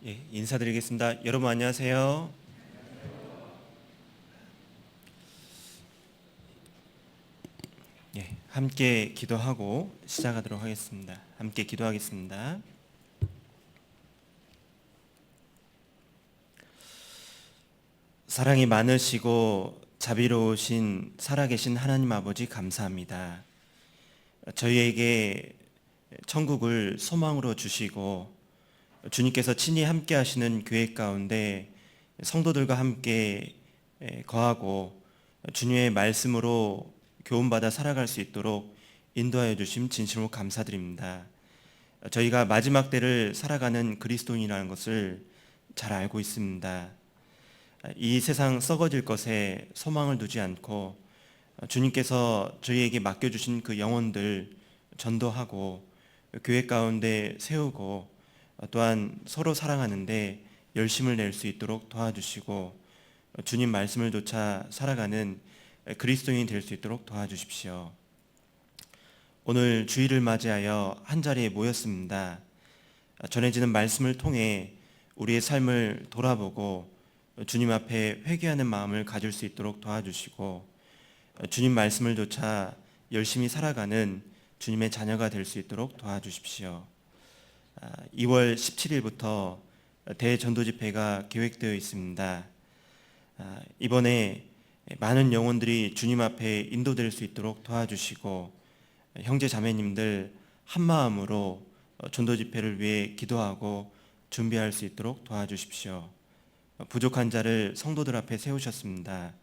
인사드리겠습니다. 여러분 안녕하세요. 함께 기도하고 시작하도록 하겠습니다. 함께 기도하겠습니다. 사랑이 많으시고 자비로우신 살아계신 하나님 아버지 감사합니다. 저희에게 천국을 소망으로 주시고 주님께서 친히 함께 하시는 교회 가운데 성도들과 함께 거하고 주님의 말씀으로 교훈받아 살아갈 수 있도록 인도하여 주심 진심으로 감사드립니다. 저희가 마지막 때를 살아가는 그리스도인이라는 것을 잘 알고 있습니다. 이 세상 썩어질 것에 소망을 두지 않고 주님께서 저희에게 맡겨주신 그 영혼들 전도하고 교회 가운데 세우고 또한 서로 사랑하는데 열심을 낼 수 있도록 도와주시고 주님 말씀을 좇아 살아가는 그리스도인이 될 수 있도록 도와주십시오. 오늘 주일을 맞이하여 한자리에 모였습니다. 전해지는 말씀을 통해 우리의 삶을 돌아보고 주님 앞에 회개하는 마음을 가질 수 있도록 도와주시고 주님 말씀을 좇아 열심히 살아가는 주님의 자녀가 될 수 있도록 도와주십시오. 2월 17일부터 대전도 집회가 계획되어 있습니다. 이번에 많은 영혼들이 주님 앞에 인도될 수 있도록 도와주시고 형제 자매님들 한마음으로 전도 집회를 위해 기도하고 준비할 수 있도록 도와주십시오. 부족한 자를 성도들 앞에 세우셨습니다.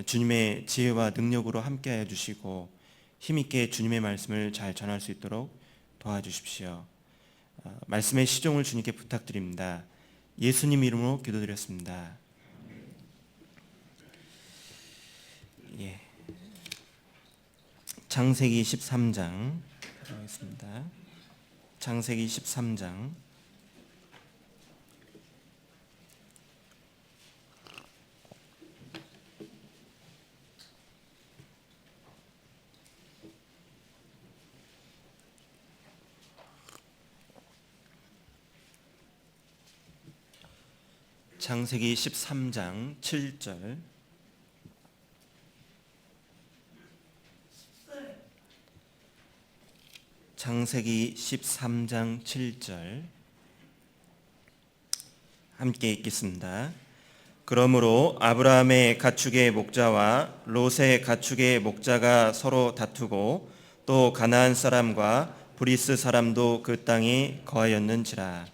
주님의 지혜와 능력으로 함께하여 주시고 힘있게 주님의 말씀을 잘 전할 수 있도록 도와주십시오. 말씀의 시종을 주님께 부탁드립니다. 예수님 이름으로 기도드렸습니다. 창세기 13장 하겠습니다. 창세기 13장 창세기 13장 7절 창세기 13장 7절 함께 읽겠습니다. 그러므로 아브라함의 가축의 목자와 롯의 가축의 목자가 서로 다투고 또 가나안 사람과 브리스 사람도 그 땅에 거하였는지라.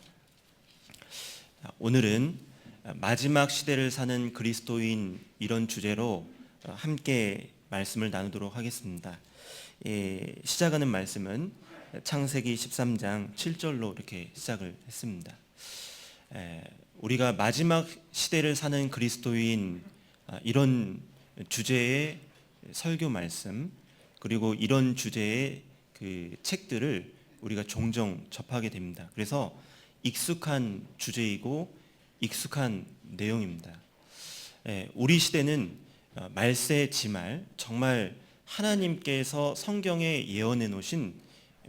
오늘은 마지막 시대를 사는 그리스도인 이런 주제로 함께 말씀을 나누도록 하겠습니다. 시작하는 말씀은 창세기 13장 7절로 이렇게 시작을 했습니다. 우리가 마지막 시대를 사는 그리스도인 이런 주제의 설교 말씀 그리고 이런 주제의 그 책들을 우리가 종종 접하게 됩니다. 그래서 익숙한 주제이고 익숙한 내용입니다. 우리 시대는 말세지말 정말 하나님께서 성경에 예언해 놓으신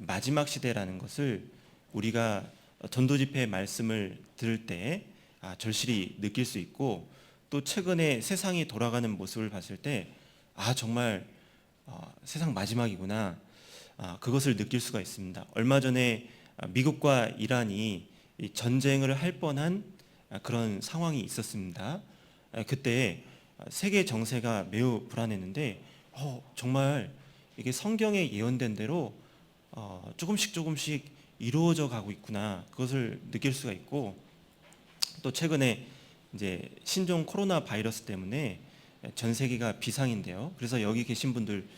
마지막 시대라는 것을 우리가 전도집회 말씀을 들을 때 절실히 느낄 수 있고 또 최근에 세상이 돌아가는 모습을 봤을 때 정말 세상 마지막이구나 그것을 느낄 수가 있습니다. 얼마 전에 미국과 이란이 전쟁을 할 뻔한 그런 상황이 있었습니다. 그때 세계 정세가 매우 불안했는데 정말 이게 성경에 예언된 대로 조금씩 이루어져 가고 있구나 그것을 느낄 수가 있고 또 최근에 이제 신종 코로나 바이러스 때문에 전 세계가 비상인데요. 그래서 여기 계신 분들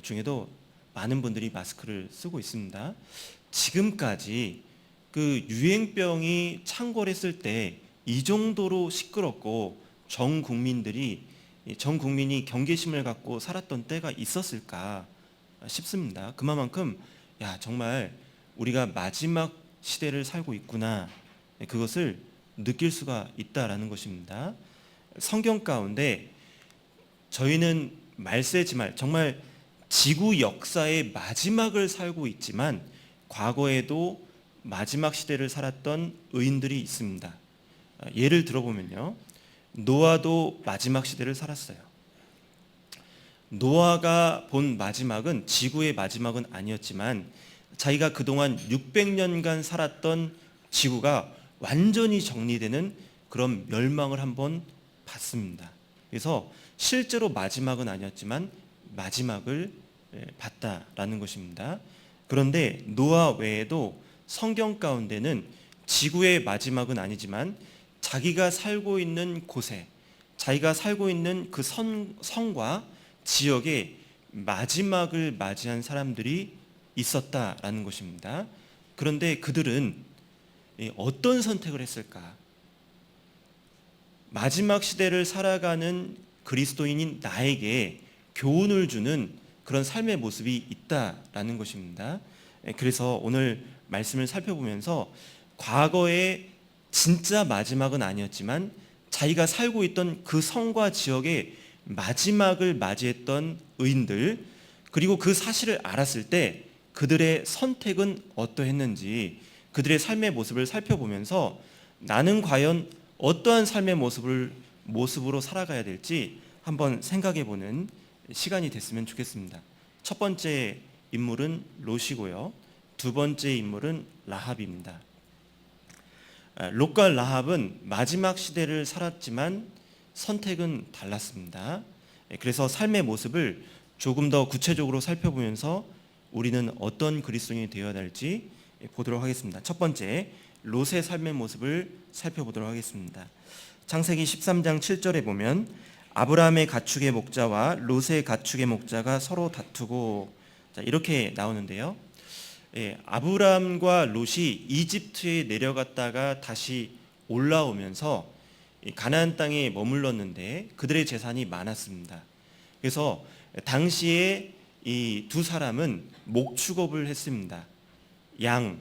중에도 많은 분들이 마스크를 쓰고 있습니다. 지금까지 그 유행병이 창궐했을 때 이 정도로 시끄럽고 전 국민이 경계심을 갖고 살았던 때가 있었을까 싶습니다. 그만큼 정말 우리가 마지막 시대를 살고 있구나 그것을 느낄 수가 있다라는 것입니다. 성경 가운데 저희는 말세지말 정말 지구 역사의 마지막을 살고 있지만 과거에도 마지막 시대를 살았던 의인들이 있습니다. 예를 들어보면요, 노아도 마지막 시대를 살았어요. 노아가 본 마지막은 지구의 마지막은 아니었지만 자기가 그동안 600년간 살았던 지구가 완전히 정리되는 그런 멸망을 한번 봤습니다. 그래서 실제로 마지막은 아니었지만 마지막을 봤다라는 것입니다. 그런데 노아 외에도 성경 가운데는 지구의 마지막은 아니지만 자기가 살고 있는 곳에, 자기가 살고 있는 그 성과 지역에 마지막을 맞이한 사람들이 있었다라는 것입니다. 그런데 그들은 어떤 선택을 했을까? 마지막 시대를 살아가는 그리스도인인 나에게 교훈을 주는 그런 삶의 모습이 있다라는 것입니다. 그래서 오늘 말씀을 살펴보면서 과거에 진짜 마지막은 아니었지만 자기가 살고 있던 그 성과 지역의 마지막을 맞이했던 의인들, 그리고 그 사실을 알았을 때 그들의 선택은 어떠했는지, 그들의 삶의 모습을 살펴보면서 나는 과연 어떠한 삶의 모습으로 살아가야 될지 한번 생각해보는 시간이 됐으면 좋겠습니다. 첫 번째 인물은 롯이고요, 두 번째 인물은 라합입니다. 롯과 라합은 마지막 시대를 살았지만 선택은 달랐습니다. 그래서 삶의 모습을 조금 더 구체적으로 살펴보면서 우리는 어떤 그리스도인이 되어야 할지 보도록 하겠습니다. 첫 번째, 롯의 삶의 모습을 살펴보도록 하겠습니다. 창세기 13장 7절에 보면 아브라함의 가축의 목자와 롯의 가축의 목자가 서로 다투고, 이렇게 나오는데요. 아브라함과 롯이 이집트에 내려갔다가 다시 올라오면서 가나안 땅에 머물렀는데 그들의 재산이 많았습니다. 그래서 당시에 이 두 사람은 목축업을 했습니다. 양,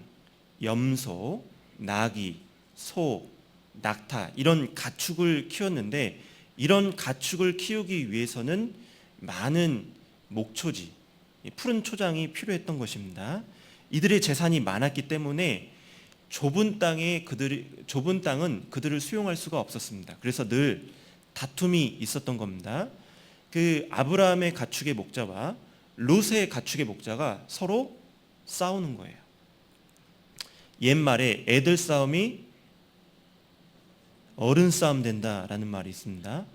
염소, 나귀, 소, 낙타, 이런 가축을 키웠는데, 이런 가축을 키우기 위해서는 많은 목초지, 푸른 초장이 필요했던 것입니다. 이들의 재산이 많았기 때문에 좁은 땅은 그들을 수용할 수가 없었습니다. 그래서 늘 다툼이 있었던 겁니다. 그 아브라함의 가축의 목자와 롯의 가축의 목자가 서로 싸우는 거예요. 옛말에 애들 싸움이 어른 싸움 된다라는 말이 있습니다.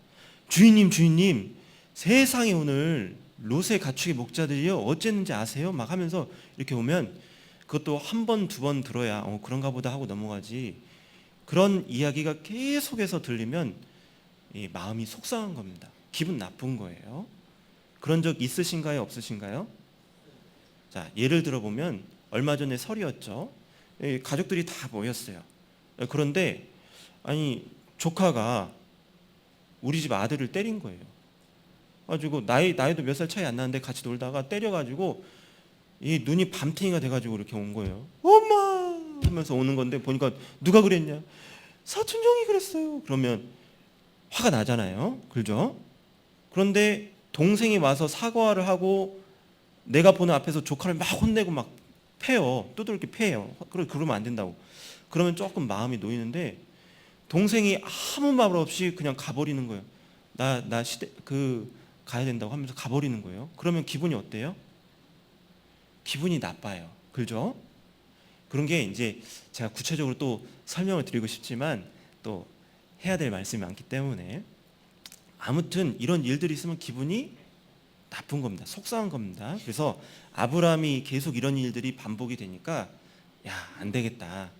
주인님, 세상에 오늘 롯의 가축의 목자들이요 어쨌는지 아세요? 막 하면서 이렇게 오면 그것도 한 번, 두 번 들어야 그런가 보다 하고 넘어가지, 그런 이야기가 계속해서 들리면 마음이 속상한 겁니다. 기분 나쁜 거예요. 그런 적 있으신가요? 없으신가요? 자, 예를 들어보면 얼마 전에 설이었죠. 가족들이 다 모였어요. 그런데 조카가 우리 집 아들을 때린 거예요. 가지고 나이도 몇 살 차이 안 나는데 같이 놀다가 때려가지고 이 눈이 밤탱이가 돼가지고 이렇게 온 거예요. 엄마 하면서 오는 건데, 보니까 누가 그랬냐? 사촌 형이 그랬어요. 그러면 화가 나잖아요. 그죠? 그런데 동생이 와서 사과를 하고 내가 보는 앞에서 조카를 막 혼내고 막 패요. 두들겨 패요. 그러면 안 된다고. 그러면 조금 마음이 놓이는데, 동생이 아무 말 없이 그냥 가버리는 거예요. 나 가야 된다고 하면서 가버리는 거예요. 그러면 기분이 어때요? 기분이 나빠요. 그죠? 그런 게 이제 제가 구체적으로 또 설명을 드리고 싶지만 또 해야 될 말씀이 많기 때문에, 아무튼 이런 일들이 있으면 기분이 나쁜 겁니다. 속상한 겁니다. 그래서 아브라함이 계속 이런 일들이 반복이 되니까, 안 되겠다.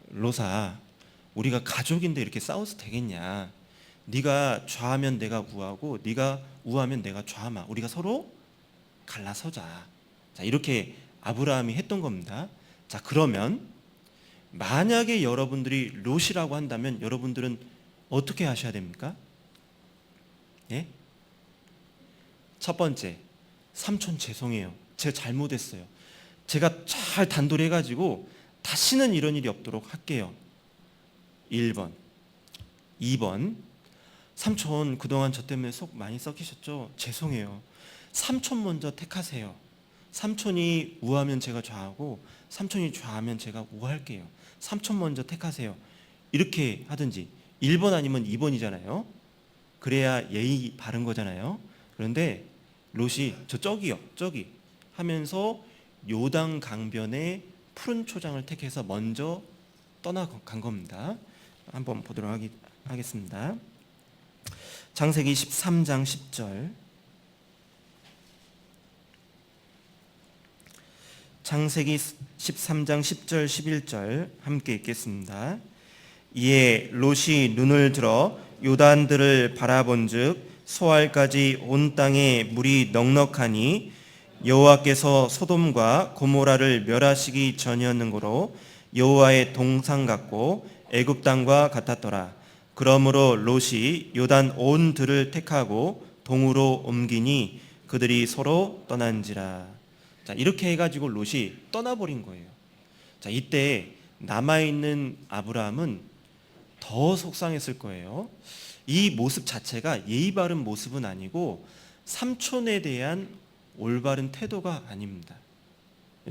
롯아, 우리가 가족인데 이렇게 싸워서 되겠냐? 네가 좌하면 내가 우하고 네가 우하면 내가 좌하마. 우리가 서로 갈라서자. 자, 이렇게 아브라함이 했던 겁니다. 자, 그러면 만약에 여러분들이 롯이라고 한다면 여러분들은 어떻게 하셔야 됩니까? 예? 첫 번째, 삼촌 죄송해요. 제가 잘못했어요. 제가 잘 단도리 해가지고 다시는 이런 일이 없도록 할게요. 1번. 2번, 삼촌 그동안 저 때문에 속 많이 썩히셨죠? 죄송해요. 삼촌 먼저 택하세요. 삼촌이 우하면 제가 좌하고 삼촌이 좌하면 제가 우할게요. 삼촌 먼저 택하세요. 이렇게 하든지 1번 아니면 2번이잖아요. 그래야 예의 바른 거잖아요. 그런데 롯이 저기요, 저기 하면서 요단 강변의 푸른 초장을 택해서 먼저 떠나간 겁니다. 한번 보도록 하겠습니다. 창세기 13장 10절. 창세기 13장 10절 11절 함께 읽겠습니다. 이에 롯이 눈을 들어 요단들을 바라본즉 소알까지 온 땅에 물이 넉넉하니 여호와께서 소돔과 고모라를 멸하시기 전이었는고로 여호와의 동상 같고 애굽 땅과 같았더라. 그러므로 롯이 요단 온 들을 택하고 동으로 옮기니 그들이 서로 떠난지라. 자, 이렇게 해가지고 롯이 떠나버린 거예요. 자, 이때 남아있는 아브라함은 더 속상했을 거예요. 이 모습 자체가 예의 바른 모습은 아니고 삼촌에 대한 올바른 태도가 아닙니다.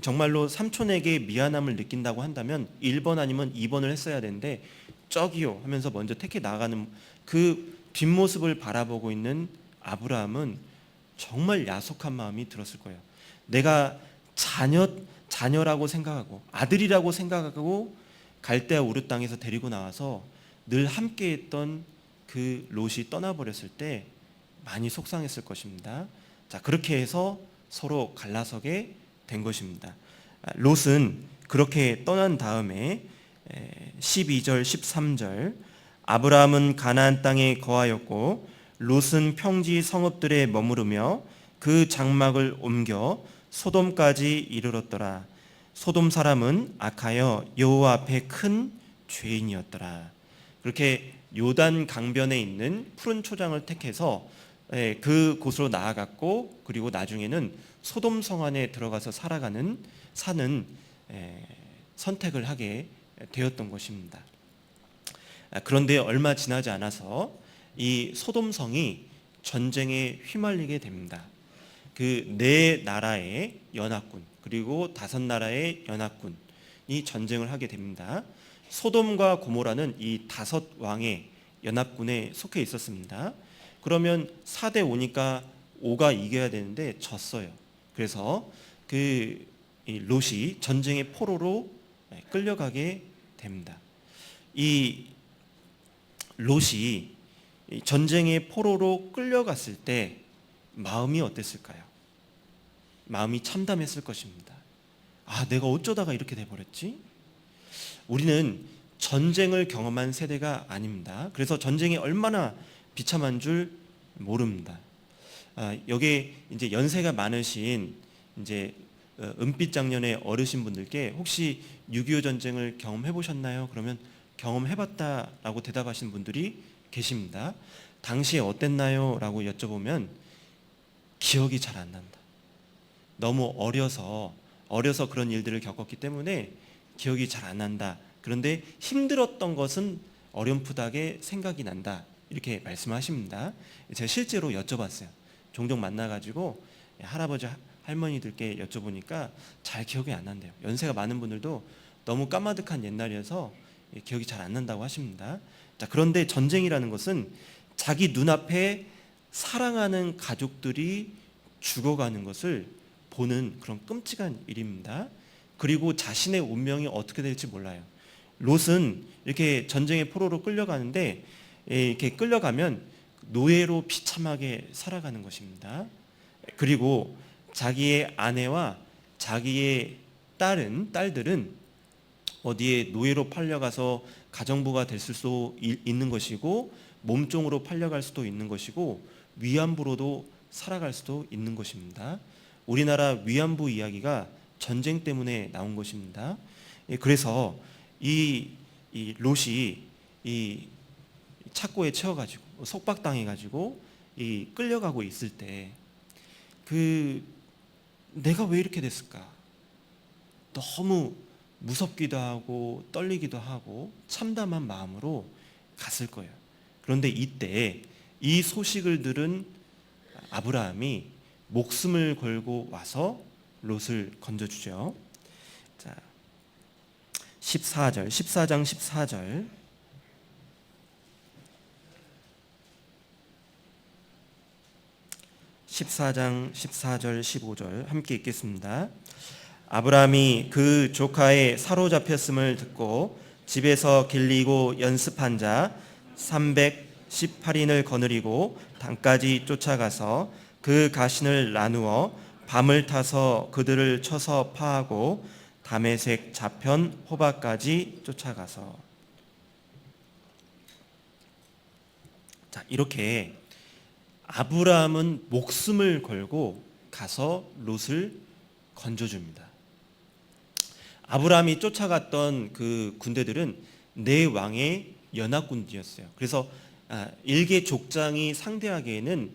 정말로 삼촌에게 미안함을 느낀다고 한다면 1번 아니면 2번을 했어야 되는데 저기요 하면서 먼저 택해 나가는 그 뒷모습을 바라보고 있는 아브라함은 정말 야속한 마음이 들었을 거예요. 내가 자녀라고 생각하고 아들이라고 생각하고 갈대아 우르 땅에서 데리고 나와서 늘 함께했던 그 롯이 떠나버렸을 때 많이 속상했을 것입니다. 자, 그렇게 해서 서로 갈라서게 된 것입니다. 롯은 그렇게 떠난 다음에 12절 13절 아브라함은 가나안 땅에 거하였고 롯은 평지 성읍들에 머무르며 그 장막을 옮겨 소돔까지 이르렀더라. 소돔 사람은 악하여 여호와 앞에 큰 죄인이었더라. 그렇게 요단 강변에 있는 푸른 초장을 택해서 그 곳으로 나아갔고 그리고 나중에는 소돔 성 안에 들어가서 사는 선택을 하게 되었던 것입니다. 그런데 얼마 지나지 않아서 이 소돔 성이 전쟁에 휘말리게 됩니다. 그 네 나라의 연합군 그리고 5나라의 연합군이 전쟁을 하게 됩니다. 소돔과 고모라는 이 5왕의 연합군에 속해 있었습니다. 그러면 4대 5니까 5가 이겨야 되는데 졌어요. 그래서 그 롯이 전쟁의 포로로 끌려가게 됩니다. 이 롯이 전쟁의 포로로 끌려갔을 때 마음이 어땠을까요? 마음이 참담했을 것입니다. 아, 내가 어쩌다가 이렇게 돼버렸지? 우리는 전쟁을 경험한 세대가 아닙니다. 그래서 전쟁이 얼마나 비참한 줄 모릅니다. 여기 이제 연세가 많으신 이제 은빛 장년의 어르신 분들께 혹시 6.25 전쟁을 경험해 보셨나요? 그러면 경험해봤다라고 대답하시는 분들이 계십니다. 당시에 어땠나요? 라고 여쭤보면 기억이 잘 안 난다. 너무 어려서 그런 일들을 겪었기 때문에 기억이 잘 안 난다. 그런데 힘들었던 것은 어렴풋하게 생각이 난다. 이렇게 말씀하십니다. 제가 실제로 여쭤봤어요. 종종 만나가지고 할아버지 할머니들께 여쭤보니까 잘 기억이 안 난대요. 연세가 많은 분들도 너무 까마득한 옛날이어서 기억이 잘 안 난다고 하십니다. 자, 그런데 전쟁이라는 것은 자기 눈앞에 사랑하는 가족들이 죽어가는 것을 보는 그런 끔찍한 일입니다. 그리고 자신의 운명이 어떻게 될지 몰라요. 롯은 이렇게 전쟁의 포로로 끌려가는데 이렇게 끌려가면 노예로 비참하게 살아가는 것입니다. 그리고 자기의 아내와 자기의 딸들은 어디에 노예로 팔려가서 가정부가 될 수도 있는 것이고 몸종으로 팔려갈 수도 있는 것이고 위안부로도 살아갈 수도 있는 것입니다. 우리나라 위안부 이야기가 전쟁 때문에 나온 것입니다. 그래서 이 롯이 이 착고에 채워가지고 속박당해가지고 이 끌려가고 있을 때 내가 왜 이렇게 됐을까? 너무 무섭기도 하고 떨리기도 하고 참담한 마음으로 갔을 거예요. 그런데 이때 이 소식을 들은 아브라함이 목숨을 걸고 와서 롯을 건져주죠. 자, 14장 14절. 14장 14절 15절 함께 읽겠습니다. 아브라함이 그 조카의 사로잡혔음을 듣고 집에서 길리고 연습한 자 318인을 거느리고 단까지 쫓아가서 그 가신을 나누어 밤을 타서 그들을 쳐서 파하고 다메섹 자편 호바까지 쫓아가서. 자, 이렇게 아브라함은 목숨을 걸고 가서 롯을 건져줍니다. 아브라함이 쫓아갔던 그 군대들은 네 왕의 연합군이었어요. 그래서 일개 족장이 상대하기에는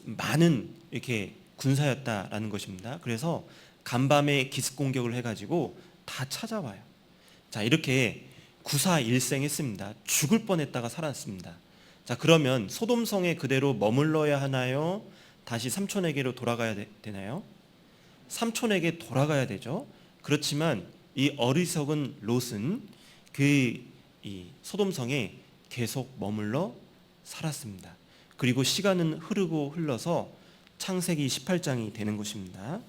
많은 이렇게 군사였다라는 것입니다. 그래서 간밤에 기습 공격을 해가지고 다 찾아와요. 자, 이렇게 구사일생했습니다. 죽을 뻔했다가 살았습니다. 자, 그러면 소돔성에 그대로 머물러야 하나요? 다시 삼촌에게로 돌아가야 되나요? 삼촌에게 돌아가야 되죠. 그렇지만 이 어리석은 롯은 이 소돔성에 계속 머물러 살았습니다. 그리고 시간은 흐르고 흘러서 창세기 18장이 되는 것입니다.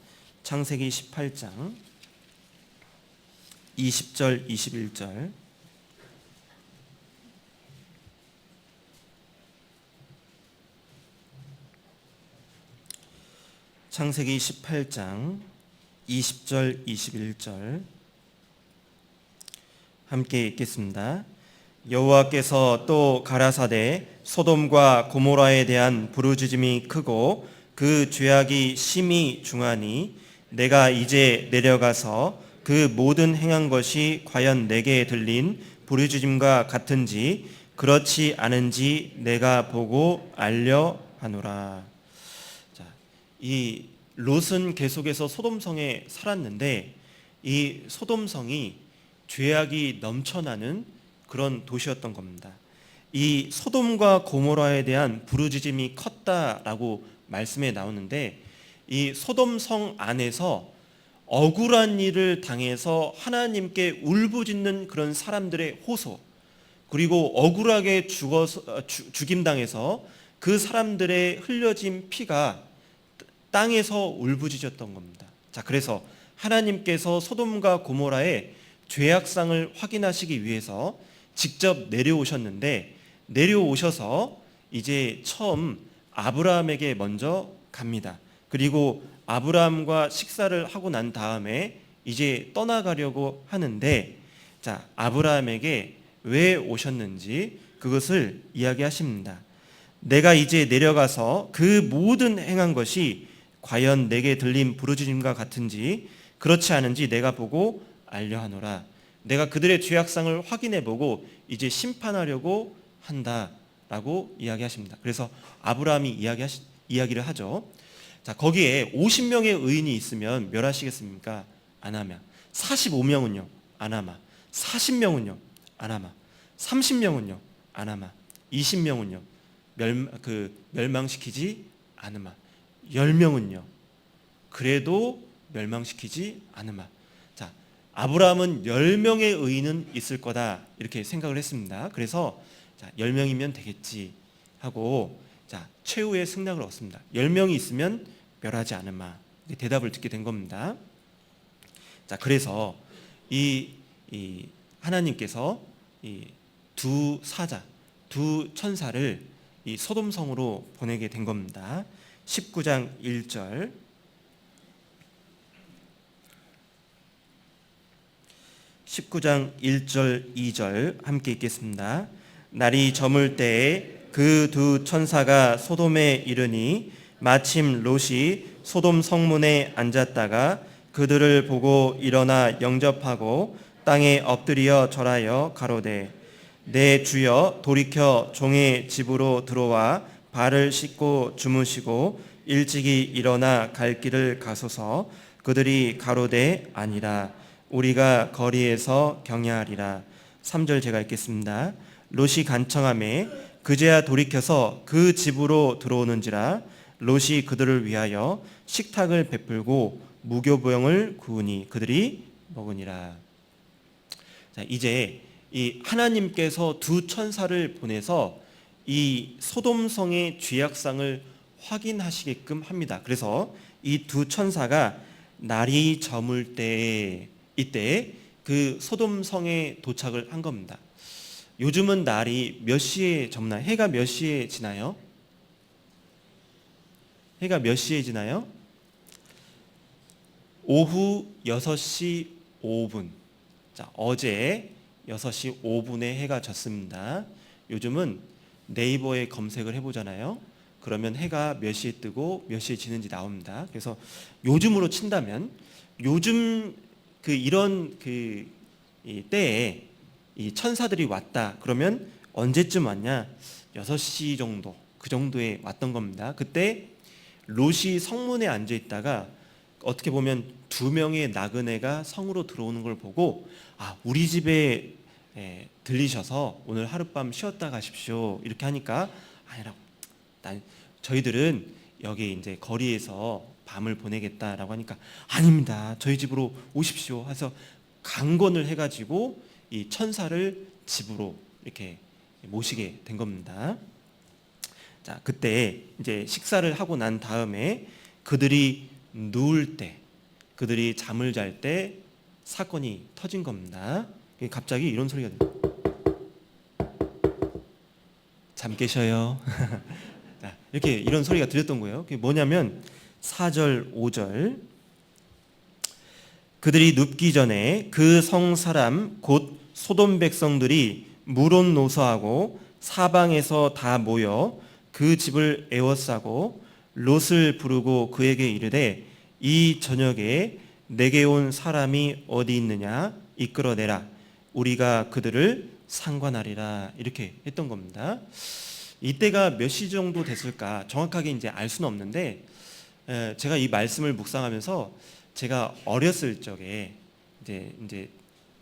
창세기 18장 20절 21절. 창세기 18장 20절 21절 함께 읽겠습니다. 여호와께서 또 가라사대 소돔과 고모라에 대한 부르짖음이 크고 그 죄악이 심히 중하니 내가 이제 내려가서 그 모든 행한 것이 과연 내게 들린 부르짖음과 같은지 그렇지 않은지 내가 보고 알려 하노라. 자, 이 롯은 계속해서 소돔성에 살았는데 이 소돔성이 죄악이 넘쳐나는 그런 도시였던 겁니다. 이 소돔과 고모라에 대한 부르짖음이 컸다라고 말씀에 나오는데 이 소돔성 안에서 억울한 일을 당해서 하나님께 울부짖는 그런 사람들의 호소, 그리고 억울하게 죽임당해서 그 사람들의 흘려진 피가 땅에서 울부짖었던 겁니다. 자, 그래서 하나님께서 소돔과 고모라의 죄악상을 확인하시기 위해서 직접 내려오셨는데 내려오셔서 이제 처음 아브라함에게 먼저 갑니다. 그리고 아브라함과 식사를 하고 난 다음에 이제 떠나가려고 하는데, 자, 아브라함에게 왜 오셨는지 그것을 이야기하십니다. 내가 이제 내려가서 그 모든 행한 것이 과연 내게 들린 부르짖음과 같은지 그렇지 않은지 내가 보고 알려하노라. 내가 그들의 죄악상을 확인해보고 이제 심판하려고 한다라고 이야기하십니다. 그래서 아브라함이 이야기를 하죠. 자, 거기에 50명의 의인이 있으면 멸하시겠습니까? 안 하면. 45명은요? 안 하마. 40명은요? 안 하마. 30명은요? 안 하마. 20명은요? 멸망시키지 않으마. 10명은요? 그래도 멸망시키지 않으마. 자, 아브라함은 10명의 의인은 있을 거다 이렇게 생각을 했습니다. 그래서 자, 10명이면 되겠지 하고 자, 최후의 승낙을 얻습니다. 10명이 있으면 멸하지 않으마. 대답을 듣게 된 겁니다. 자, 그래서 이 하나님께서 이 두 사자, 두 천사를 이 소돔성으로 보내게 된 겁니다. 19장 1절. 19장 1절 2절 함께 읽겠습니다. 날이 저물 때에 그 두 천사가 소돔에 이르니 마침 롯이 소돔 성문에 앉았다가 그들을 보고 일어나 영접하고 땅에 엎드려 절하여 가로되 내 주여 돌이켜 종의 집으로 들어와 발을 씻고 주무시고 일찍이 일어나 갈 길을 가소서. 그들이 가로되 아니라 우리가 거리에서 경야하리라. 3절 제가 읽겠습니다. 롯이 간청하매 그제야 돌이켜서 그 집으로 들어오는지라 롯이 그들을 위하여 식탁을 베풀고 무교병을 구우니 그들이 먹으니라. 자, 이제 이 하나님께서 두 천사를 보내서 이 소돔성의 죄악상을 확인하시게끔 합니다. 그래서 이 두 천사가 날이 저물 때 이때 그 소돔성에 도착을 한 겁니다. 요즘은 날이 몇 시에 접나요? 해가 몇 시에 지나요? 해가 몇 시에 지나요? 오후 6시 5분. 자, 어제 6시 5분에 해가 졌습니다. 요즘은 네이버에 검색을 해보잖아요. 그러면 해가 몇 시에 뜨고 몇 시에 지는지 나옵니다. 그래서 요즘으로 친다면 요즘 이런 이 때에 이 천사들이 왔다. 그러면 언제쯤 왔냐? 6시 정도, 그 정도에 왔던 겁니다. 그때 롯이 성문에 앉아 있다가 어떻게 보면 두 명의 나그네가 성으로 들어오는 걸 보고, 아, 우리 집에 들리셔서 오늘 하룻밤 쉬었다 가십시오. 이렇게 하니까, 아니라고, 저희들은 여기 이제 거리에서 밤을 보내겠다라고 하니까, 아닙니다, 저희 집으로 오십시오 해서 강권을 해가지고 이 천사를 집으로 이렇게 모시게 된 겁니다. 자, 그때 이제 식사를 하고 난 다음에 그들이 누울 때, 그들이 잠을 잘 때 사건이 터진 겁니다. 갑자기 이런 소리가 들려요. 잠 깨셔요. 자, 이렇게 이런 소리가 들렸던 거예요. 그게 뭐냐면 4절 5절, 그들이 눕기 전에 그 성 사람 곧 소돔 백성들이 물온노서하고 사방에서 다 모여 그 집을 에워싸고 롯을 부르고 그에게 이르되 이 저녁에 내게 온 사람이 어디 있느냐 이끌어내라, 우리가 그들을 상관하리라. 이렇게 했던 겁니다. 이때가 몇 시 정도 됐을까 정확하게 이제 알 수는 없는데, 제가 이 말씀을 묵상하면서 제가 어렸을 적에 이제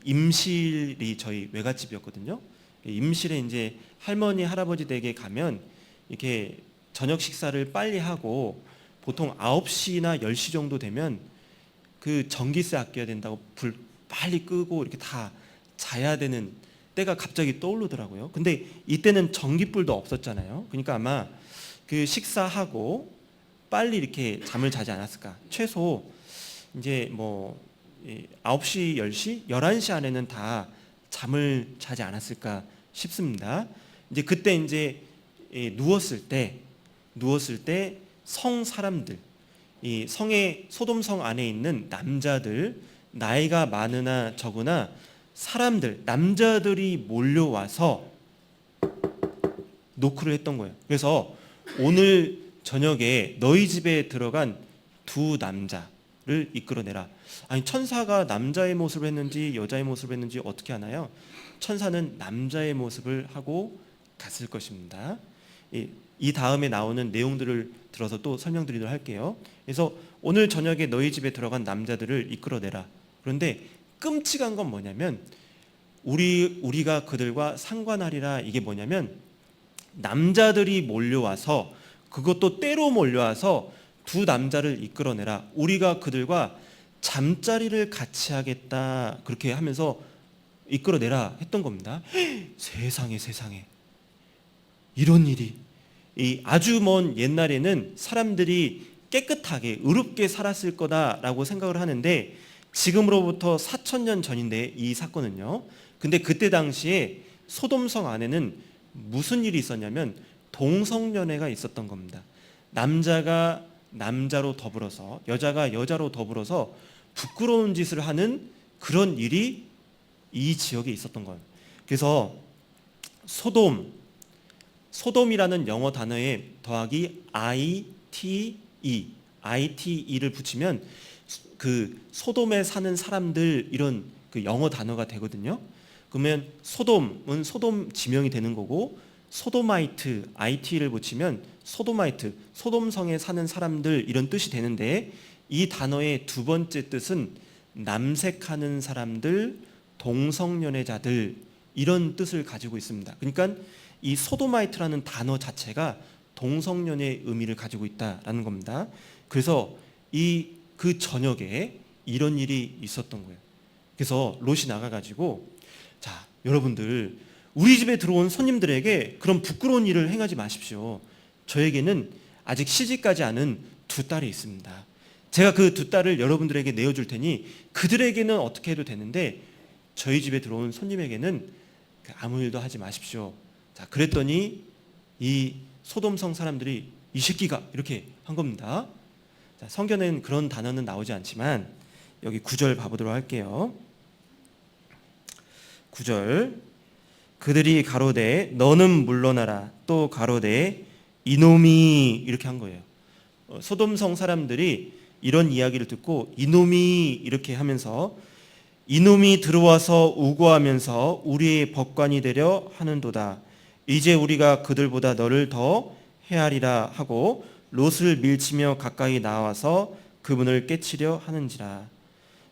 임실이 저희 외갓집이었거든요. 임실에 이제 할머니 할아버지 댁에 가면 이렇게 저녁 식사를 빨리 하고 보통 9시나 10시 정도 되면 그 전기세 아껴야 된다고 불 빨리 끄고 이렇게 다 자야 되는 때가 갑자기 떠오르더라고요. 근데 이때는 전기불도 없었잖아요. 그러니까 아마 그 식사하고 빨리 이렇게 잠을 자지 않았을까. 최소 이제 뭐 9시, 10시, 11시 안에는 다 잠을 자지 않았을까 싶습니다. 이제 그때 이제 누웠을 때 성 사람들, 이 성의 소돔성 안에 있는 남자들, 나이가 많으나 적으나 사람들, 남자들이 몰려와서 노크를 했던 거예요. 그래서 오늘 저녁에 너희 집에 들어간 두 남자를 이끌어내라. 아니, 천사가 남자의 모습을 했는지 여자의 모습을 했는지 어떻게 하나요? 천사는 남자의 모습을 하고 갔을 것입니다. 이 다음에 나오는 내용들을 들어서 또 설명드리도록 할게요. 그래서 오늘 저녁에 너희 집에 들어간 남자들을 이끌어내라. 그런데 끔찍한 건 뭐냐면 우리가 그들과 상관하리라. 이게 뭐냐면 남자들이 몰려와서, 그것도 때로 몰려와서 두 남자를 이끌어내라. 우리가 그들과 잠자리를 같이 하겠다. 그렇게 하면서 이끌어내라 했던 겁니다. 세상에 이런 일이. 이 아주 먼 옛날에는 사람들이 깨끗하게 의롭게 살았을 거다라고 생각을 하는데, 지금으로부터 4,000년 전인데 이 사건은요. 근데 그때 당시에 소돔성 안에는 무슨 일이 있었냐면 동성연애가 있었던 겁니다. 남자가 남자로 더불어서, 여자가 여자로 더불어서 부끄러운 짓을 하는 그런 일이 이 지역에 있었던 거예요. 그래서 소돔이라는 영어 단어에 더하기 ITE를 붙이면 그 소돔에 사는 사람들, 이런 그 영어 단어가 되거든요. 그러면 소돔은 소돔 지명이 되는 거고, 소도마이트, IT를 붙이면 소도마이트, 소돔성에 사는 사람들, 이런 뜻이 되는데, 이 단어의 두 번째 뜻은 남색하는 사람들, 동성연애자들, 이런 뜻을 가지고 있습니다. 그러니까 이 소도마이트라는 단어 자체가 동성연애의 의미를 가지고 있다라는 겁니다. 그래서 그 저녁에 이런 일이 있었던 거예요. 그래서 롯이 나가가지고, 자, 여러분들 우리 집에 들어온 손님들에게 그런 부끄러운 일을 행하지 마십시오. 저에게는 아직 시집가지 않은 두 딸이 있습니다. 제가 그 두 딸을 여러분들에게 내어줄 테니 그들에게는 어떻게 해도 되는데 저희 집에 들어온 손님에게는 아무 일도 하지 마십시오. 자, 그랬더니 이 소돔성 사람들이 이 새끼가 이렇게 한 겁니다. 자, 성경에는 그런 단어는 나오지 않지만 여기 9절 봐보도록 할게요. 9절, 그들이 가로되 너는 물러나라, 또 가로되 이놈이, 이렇게 한 거예요. 소돔성 사람들이 이런 이야기를 듣고 이놈이 이렇게 하면서, 이놈이 들어와서 우고하면서 우리의 법관이 되려 하는도다. 이제 우리가 그들보다 너를 더 헤아리라 하고 롯을 밀치며 가까이 나와서 그분을 깨치려 하는지라.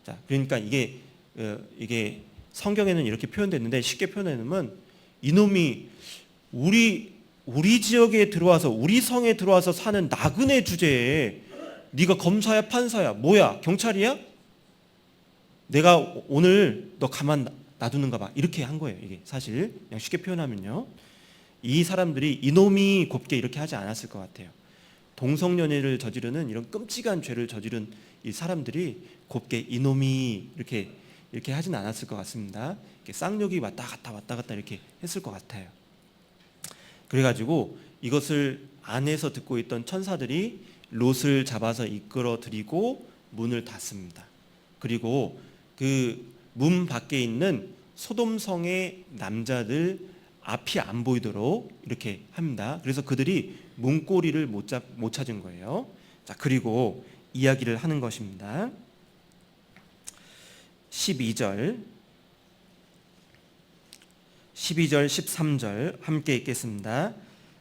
자, 그러니까 이게 성경에는 이렇게 표현됐는데, 쉽게 표현하면 이놈이 우리 지역에 들어와서, 우리 성에 들어와서 사는 나그네 주제에 네가 검사야 판사야 뭐야 경찰이야? 내가 오늘 너 가만 놔두는가 봐, 이렇게 한 거예요. 이게 사실 그냥 쉽게 표현하면요, 이 사람들이 이놈이 곱게 이렇게 하지 않았을 것 같아요. 동성연애를 저지르는 이런 끔찍한 죄를 저지른 이 사람들이 곱게 이놈이 이렇게 하진 않았을 것 같습니다. 이렇게 쌍욕이 왔다 갔다 이렇게 했을 것 같아요. 그래가지고 이것을 안에서 듣고 있던 천사들이 롯을 잡아서 이끌어 들이고 문을 닫습니다. 그리고 그 문 밖에 있는 소돔성의 남자들 앞이 안 보이도록 이렇게 합니다. 그래서 그들이 문고리를 못 찾은 거예요. 자, 그리고 이야기를 하는 것입니다. 12절, 13절 함께 읽겠습니다.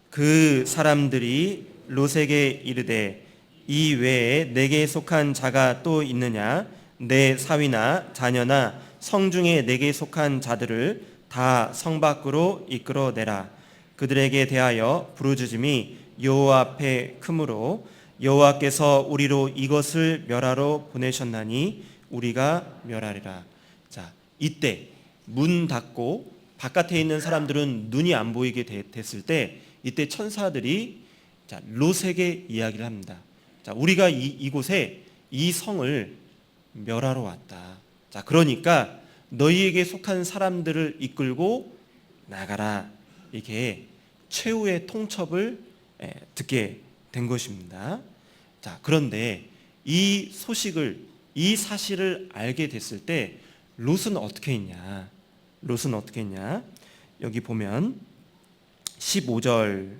그 사람들이 롯에게 이르되 이 외에 내게 속한 자가 또 있느냐? 내 사위나 자녀나 성중에 내게 속한 자들을 다 성 밖으로 이끌어내라. 그들에게 대하여 부르짖음이 여호와 앞에 크므로 여호와께서 우리로 이것을 멸하러 보내셨나니 우리가 멸하리라. 자, 이때 문 닫고 바깥에 있는 사람들은 눈이 안 보이게 됐을 때, 이때 천사들이 롯에게 이야기를 합니다. 자, 우리가 이곳에 이 성을 멸하러 왔다. 자, 그러니까 너희에게 속한 사람들을 이끌고 나가라. 이게 최후의 통첩을 듣게 된 것입니다. 자, 그런데 이 소식을, 이 사실을 알게 됐을 때 롯은 어떻게 했냐? 롯은 어떻게 했냐? 여기 보면 15절,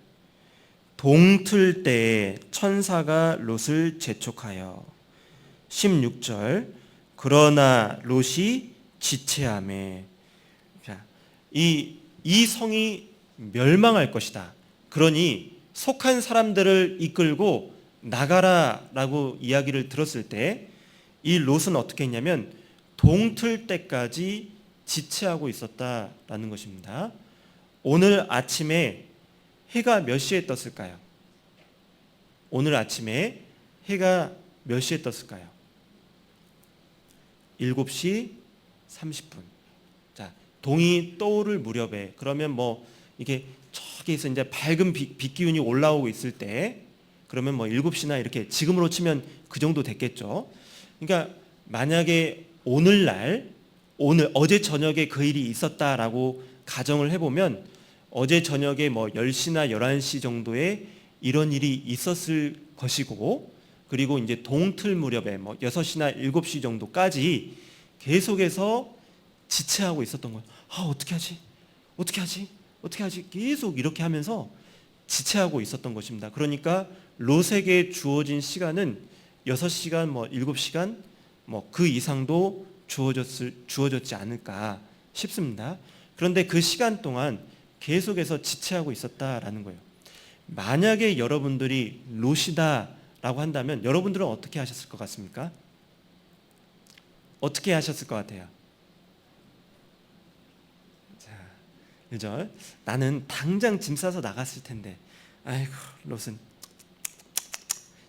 동틀 때에 천사가 롯을 재촉하여. 16절, 그러나 롯이 지체하매. 자, 이 성이 멸망할 것이다. 그러니 속한 사람들을 이끌고 나가라라고 이야기를 들었을 때 이 롯은 어떻게 했냐면 동틀 때까지 지체하고 있었다라는 것입니다. 오늘 아침에 해가 몇 시에 떴을까요? 오늘 아침에 해가 몇 시에 떴을까요? 7시 30분. 자, 동이 떠오를 무렵에, 그러면 뭐 이게 저기에서 이제 밝은 빛 기운이 올라오고 있을 때, 그러면 뭐 7시나 이렇게 지금으로 치면 그 정도 됐겠죠. 그러니까 만약에 어제 저녁에 그 일이 있었다라고 가정을 해보면 어제 저녁에 뭐 10시나 11시 정도에 이런 일이 있었을 것이고, 그리고 이제 동틀 무렵에 뭐 6시나 7시 정도까지 계속해서 지체하고 있었던 거예요. 어떻게 하지? 계속 이렇게 하면서 지체하고 있었던 것입니다. 그러니까 롯에게 주어진 시간은 6시간, 뭐 7시간, 뭐 그 이상도 주어졌지 않을까 싶습니다. 그런데 그 시간 동안 계속해서 지체하고 있었다라는 거예요. 만약에 여러분들이 롯이다라고 한다면 여러분들은 어떻게 하셨을 것 같습니까? 어떻게 하셨을 것 같아요? 자, 그죠? 나는 당장 짐 싸서 나갔을 텐데, 아이고, 롯은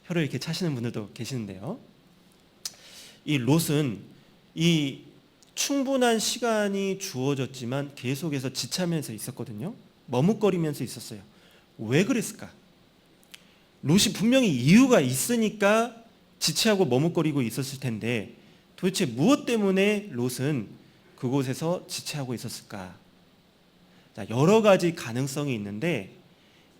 혀를 이렇게 차시는 분들도 계시는데요. 이 롯은 이 충분한 시간이 주어졌지만 계속해서 지체하면서 있었거든요. 머뭇거리면서 있었어요. 왜 그랬을까? 롯이 분명히 이유가 있으니까 지체하고 머뭇거리고 있었을 텐데 도대체 무엇 때문에 롯은 그곳에서 지체하고 있었을까? 자, 여러 가지 가능성이 있는데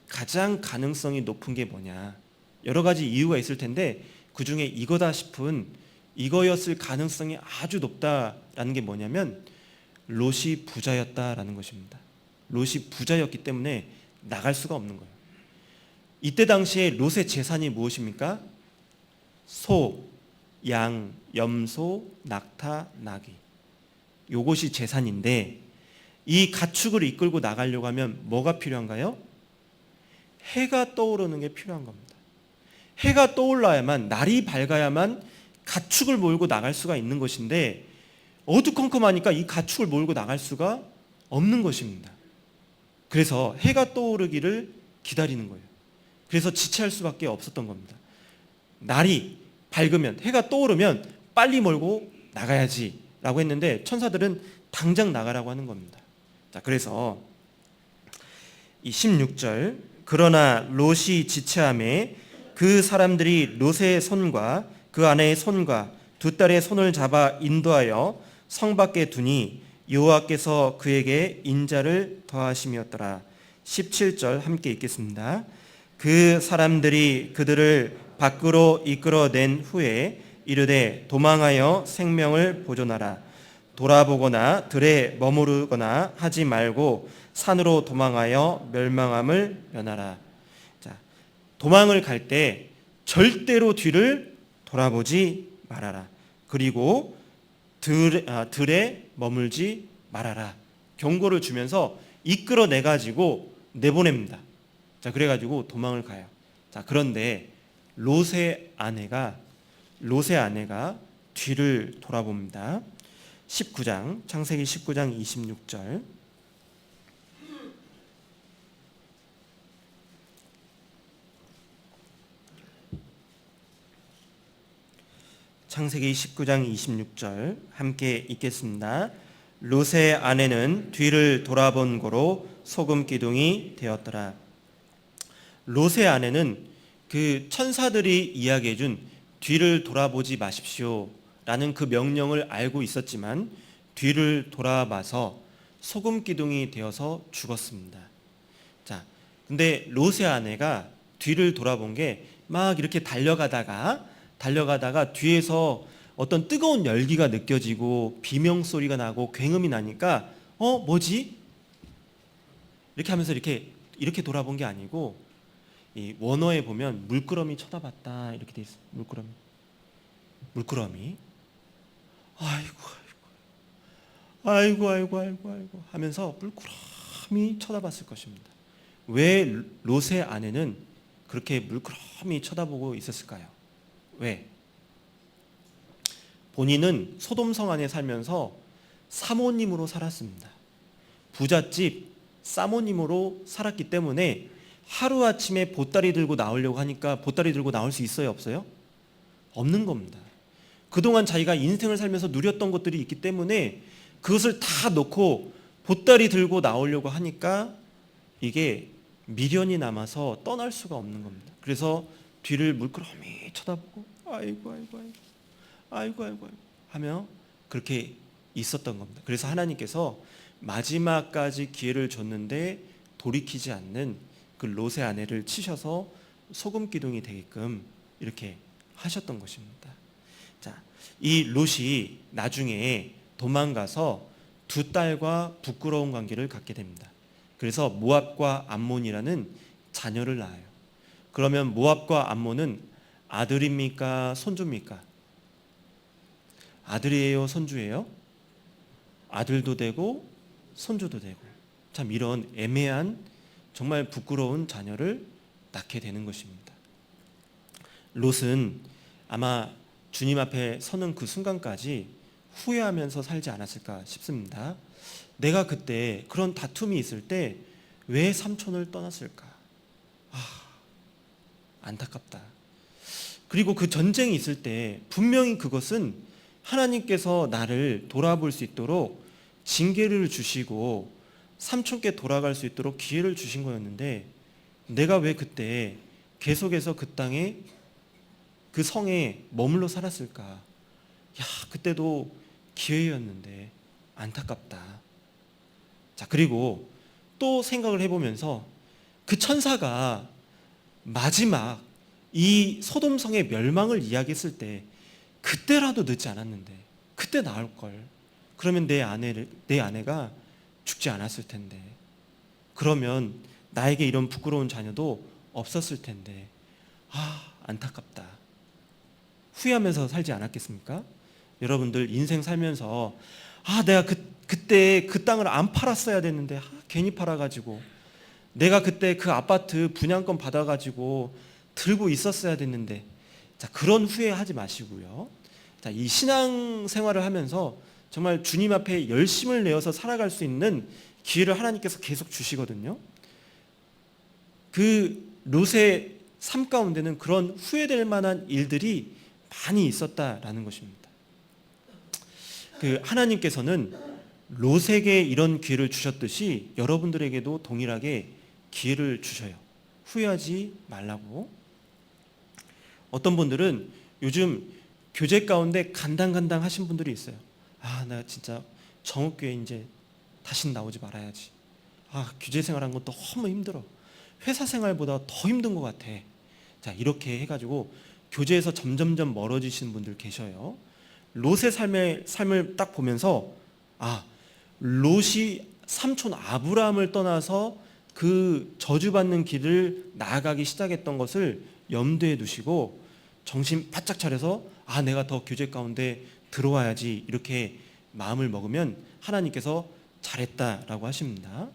가장 가능성이 높은 게 뭐냐? 여러 가지 이유가 있을 텐데 그 중에 이거다 싶은 이거였을 가능성이 아주 높다라는 게 뭐냐면 롯이 부자였다라는 것입니다. 롯이 부자였기 때문에 나갈 수가 없는 거예요. 이때 당시에 롯의 재산이 무엇입니까? 소, 양, 염소, 낙타, 나귀. 요것이 재산인데 이 가축을 이끌고 나가려고 하면 뭐가 필요한가요? 해가 떠오르는 게 필요한 겁니다. 해가 떠올라야만, 날이 밝아야만 가축을 몰고 나갈 수가 있는 것인데 어두컴컴하니까 이 가축을 몰고 나갈 수가 없는 것입니다. 그래서 해가 떠오르기를 기다리는 거예요. 그래서 지체할 수밖에 없었던 겁니다. 날이 밝으면, 해가 떠오르면 빨리 몰고 나가야지 라고 했는데 천사들은 당장 나가라고 하는 겁니다. 자, 그래서 이 16절, 그러나 롯이 지체함에 그 사람들이 롯의 손과 그 아내의 손과 두 딸의 손을 잡아 인도하여 성 밖에 두니 여호와께서 그에게 인자를 더하심이었더라. 17절 함께 읽겠습니다. 그 사람들이 그들을 밖으로 이끌어낸 후에 이르되 도망하여 생명을 보존하라. 돌아보거나 들에 머무르거나 하지 말고 산으로 도망하여 멸망함을 면하라. 자, 도망을 갈 때 절대로 뒤를 돌아보지 말아라. 그리고 들에 머물지 말아라. 경고를 주면서 이끌어내 가지고 내보냅니다. 자, 그래가지고 도망을 가요. 자, 그런데 롯의 아내가 뒤를 돌아봅니다. 19장, 창세기 19장 26절. 창세기 19장 26절 함께 읽겠습니다. 롯의 아내는 뒤를 돌아본 고로 소금 기둥이 되었더라. 롯의 아내는 그 천사들이 이야기해 준 뒤를 돌아보지 마십시오 라는 그 명령을 알고 있었지만 뒤를 돌아봐서 소금 기둥이 되어서 죽었습니다. 자, 근데 롯의 아내가 뒤를 돌아본 게 막 이렇게 달려가다가 뒤에서 어떤 뜨거운 열기가 느껴지고 비명 소리가 나고 굉음이 나니까 뭐지? 이렇게 하면서 이렇게 돌아본 게 아니고 이 원어에 보면 물끄러미 쳐다봤다 이렇게 돼 있어요. 물끄러미 아이고 하면서 물끄러미 쳐다봤을 것입니다. 왜 롯의 아내는 그렇게 물끄러미 쳐다보고 있었을까요? 왜? 본인은 소돔성 안에 살면서 사모님으로 살았습니다. 부잣집 사모님으로 살았기 때문에 하루아침에 보따리 들고 나오려고 하니까 보따리 들고 나올 수 있어요? 없어요? 없는 겁니다. 그동안 자기가 인생을 살면서 누렸던 것들이 있기 때문에 그것을 다 놓고 보따리 들고 나오려고 하니까 이게 미련이 남아서 떠날 수가 없는 겁니다. 그래서 뒤를 물끄러미 쳐다보고 아이고 하며 그렇게 있었던 겁니다. 그래서 하나님께서 마지막까지 기회를 줬는데 돌이키지 않는 그 롯의 아내를 치셔서 소금 기둥이 되게끔 이렇게 하셨던 것입니다. 자, 이 롯이 나중에 도망가서 두 딸과 부끄러운 관계를 갖게 됩니다. 그래서 모압과 암몬이라는 자녀를 낳아요. 그러면 모압과 암몬은 아들입니까? 손주입니까? 아들이에요? 손주예요? 아들도 되고 손주도 되고 참 이런 애매한 정말 부끄러운 자녀를 낳게 되는 것입니다. 롯은 아마 주님 앞에 서는 그 순간까지 후회하면서 살지 않았을까 싶습니다. 내가 그때 그런 다툼이 있을 때 왜 삼촌을 떠났을까? 안타깝다. 그리고 그 전쟁이 있을 때 분명히 그것은 하나님께서 나를 돌아볼 수 있도록 징계를 주시고 삼촌께 돌아갈 수 있도록 기회를 주신 거였는데, 내가 왜 그때 계속해서 그 땅에, 그 성에 머물러 살았을까? 야, 그때도 기회였는데 안타깝다. 자, 그리고 또 생각을 해보면서 그 천사가 마지막 이 소돔성의 멸망을 이야기했을 때 그때라도 늦지 않았는데, 그때 나올 걸. 그러면 내 아내가 죽지 않았을 텐데, 그러면 나에게 이런 부끄러운 자녀도 없었을 텐데, 안타깝다. 후회하면서 살지 않았겠습니까? 여러분들 인생 살면서 내가 그때 그 땅을 안 팔았어야 됐는데, 괜히 팔아가지고, 내가 그때 그 아파트 분양권 받아가지고 들고 있었어야 됐는데, 자, 그런 후회하지 마시고요. 자, 이 신앙 생활을 하면서 정말 주님 앞에 열심을 내어서 살아갈 수 있는 기회를 하나님께서 계속 주시거든요. 그 롯의 삶 가운데는 그런 후회될 만한 일들이 많이 있었다라는 것입니다. 그 하나님께서는 롯에게 이런 기회를 주셨듯이 여러분들에게도 동일하게 기회를 주셔요. 후회하지 말라고. 어떤 분들은 요즘 교제 가운데 간당간당 하신 분들이 있어요. 나 진짜 정읍교회 이제 다신 나오지 말아야지. 교제 생활한 건 너무 힘들어. 회사 생활보다 더 힘든 것 같아. 자, 이렇게 해가지고 교제에서 점점점 멀어지시는 분들 계셔요. 롯의 삶을 딱 보면서 롯이 삼촌 아브라함을 떠나서 그 저주받는 길을 나아가기 시작했던 것을 염두에 두시고 정신 바짝 차려서 내가 더 교제 가운데 들어와야지, 이렇게 마음을 먹으면 하나님께서 잘했다라고 하십니다.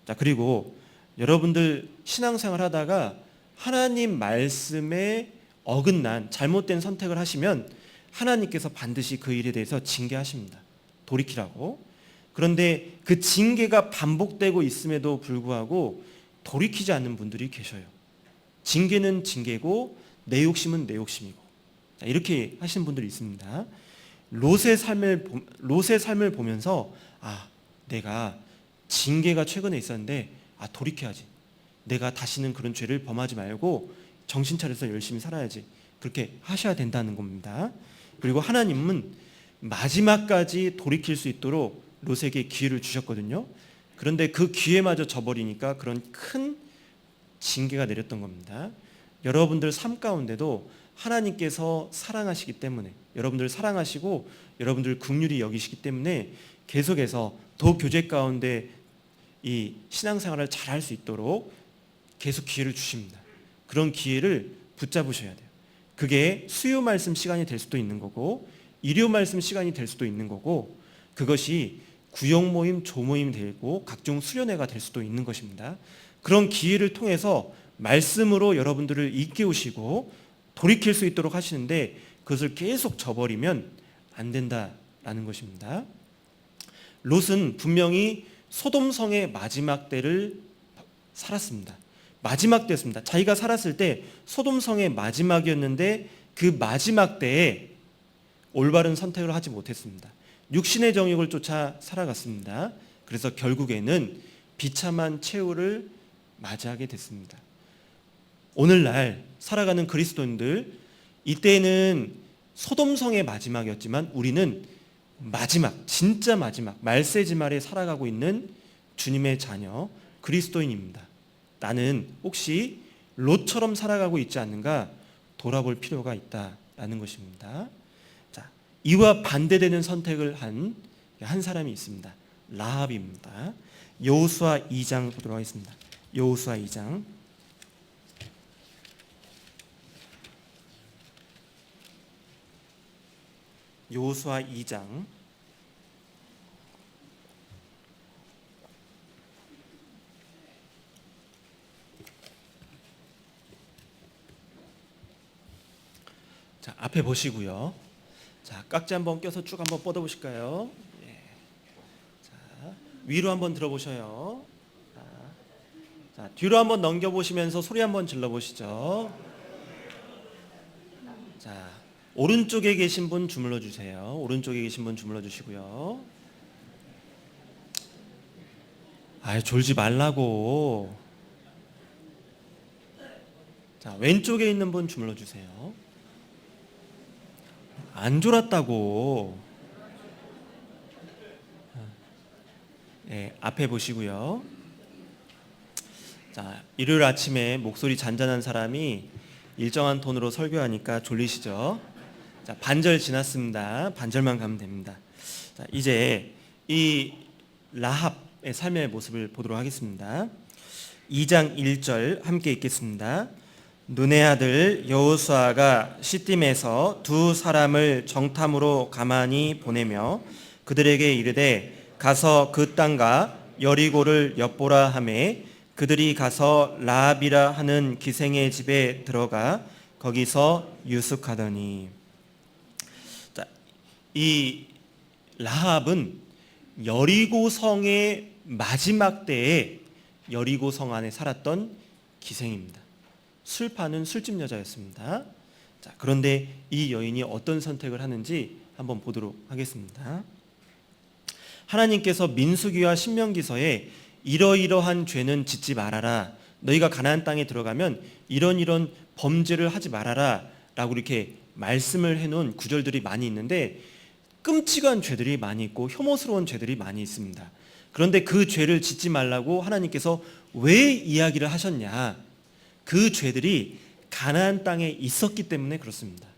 자, 그리고 여러분들 신앙생활 하다가 하나님 말씀에 어긋난 잘못된 선택을 하시면 하나님께서 반드시 그 일에 대해서 징계하십니다. 돌이키라고. 그런데 그 징계가 반복되고 있음에도 불구하고 돌이키지 않는 분들이 계셔요. 징계는 징계고 내 욕심은 내 욕심이고, 이렇게 하시는 분들이 있습니다. 롯의 삶을 보면서 내가 징계가 최근에 있었는데 돌이켜야지. 내가 다시는 그런 죄를 범하지 말고 정신 차려서 열심히 살아야지. 그렇게 하셔야 된다는 겁니다. 그리고 하나님은 마지막까지 돌이킬 수 있도록 롯에게 기회를 주셨거든요. 그런데 그 기회마저 저버리니까 그런 큰 징계가 내렸던 겁니다. 여러분들 삶 가운데도 하나님께서 사랑하시기 때문에, 여러분들 사랑하시고 여러분들 긍휼히 여기시기 때문에 계속해서 더 교제 가운데 이 신앙생활을 잘 할 수 있도록 계속 기회를 주십니다. 그런 기회를 붙잡으셔야 돼요. 그게 수요 말씀 시간이 될 수도 있는 거고, 일요 말씀 시간이 될 수도 있는 거고, 그것이 구역 모임, 조모임 되고 각종 수련회가 될 수도 있는 것입니다. 그런 기회를 통해서 말씀으로 여러분들을 일깨우시고 돌이킬 수 있도록 하시는데, 그것을 계속 저버리면 안 된다라는 것입니다. 롯은 분명히 소돔성의 마지막 때를 살았습니다. 마지막 때였습니다. 자기가 살았을 때 소돔성의 마지막이었는데 그 마지막 때에 올바른 선택을 하지 못했습니다. 육신의 정욕을 쫓아 살아갔습니다. 그래서 결국에는 비참한 최후를 맞이하게 됐습니다. 오늘날 살아가는 그리스도인들, 이때는 소돔성의 마지막이었지만 우리는 마지막, 진짜 마지막, 말세지 말에 살아가고 있는 주님의 자녀 그리스도인입니다. 나는 혹시 롯처럼 살아가고 있지 않는가 돌아볼 필요가 있다라는 것입니다. 자, 이와 반대되는 선택을 한 사람이 있습니다. 라합입니다. 여호수아 2장 보도록 하겠습니다. 여호수아 2장. 여호수아 2장. 자, 앞에 보시고요. 자, 깍지 한번 껴서 쭉 한번 뻗어 보실까요? 예. 자, 위로 한번 들어 보셔요. 자, 뒤로 한번 넘겨 보시면서 소리 한번 질러 보시죠. 자, 오른쪽에 계신 분 주물러 주세요. 오른쪽에 계신 분 주물러 주시고요. 졸지 말라고. 자, 왼쪽에 있는 분 주물러 주세요. 안 졸았다고. 네, 앞에 보시고요. 자, 일요일 아침에 목소리 잔잔한 사람이 일정한 톤으로 설교하니까 졸리시죠? 자, 반절 지났습니다. 반절만 가면 됩니다. 자, 이제 이 라합의 삶의 모습을 보도록 하겠습니다. 2장 1절 함께 읽겠습니다. 눈의 아들 여호수아가 시딤에서 두 사람을 정탐으로 가만히 보내며 그들에게 이르되 가서 그 땅과 여리고를 엿보라 하매 그들이 가서 라합이라 하는 기생의 집에 들어가 거기서 유숙하더니. 자, 이 라합은 여리고 성의 마지막 때에 여리고 성 안에 살았던 기생입니다. 술 파는 술집 여자였습니다. 자, 그런데 이 여인이 어떤 선택을 하는지 한번 보도록 하겠습니다. 하나님께서 민수기와 신명기서에 이러이러한 죄는 짓지 말아라, 너희가 가나안 땅에 들어가면 이런 범죄를 하지 말아라 라고 이렇게 말씀을 해놓은 구절들이 많이 있는데 끔찍한 죄들이 많이 있고 혐오스러운 죄들이 많이 있습니다. 그런데 그 죄를 짓지 말라고 하나님께서 왜 이야기를 하셨냐? 그 죄들이 가나안 땅에 있었기 때문에 그렇습니다.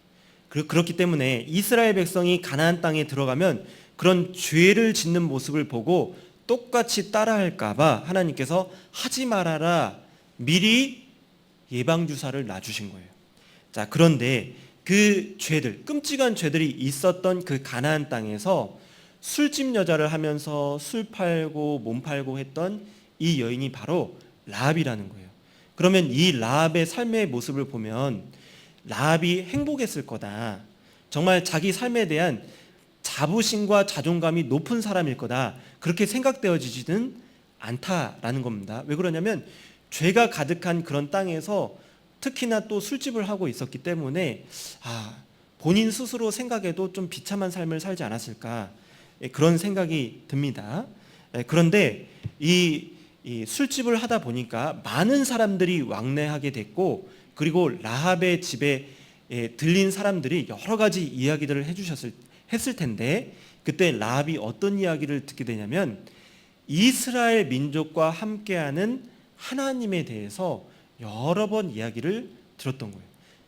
그렇기 때문에 이스라엘 백성이 가나안 땅에 들어가면 그런 죄를 짓는 모습을 보고 똑같이 따라할까 봐 하나님께서 하지 말아라 미리 예방주사를 놔주신 거예요. 자, 그런데 그 죄들, 끔찍한 죄들이 있었던 그 가나안 땅에서 술집 여자를 하면서 술 팔고 몸 팔고 했던 이 여인이 바로 라합이라는 거예요. 그러면 이 라합의 삶의 모습을 보면 라합이 행복했을 거다. 정말 자기 삶에 대한 자부심과 자존감이 높은 사람일 거다. 그렇게 생각되어지지는 않다라는 겁니다. 왜 그러냐면 죄가 가득한 그런 땅에서 특히나 또 술집을 하고 있었기 때문에 본인 스스로 생각해도 좀 비참한 삶을 살지 않았을까, 그런 생각이 듭니다. 그런데 이 술집을 하다 보니까 많은 사람들이 왕래하게 됐고, 그리고 라합의 집에 들린 사람들이 여러 가지 이야기들을 했을 텐데, 그때 라합이 어떤 이야기를 듣게 되냐면 이스라엘 민족과 함께하는 하나님에 대해서 여러 번 이야기를 들었던 거예요.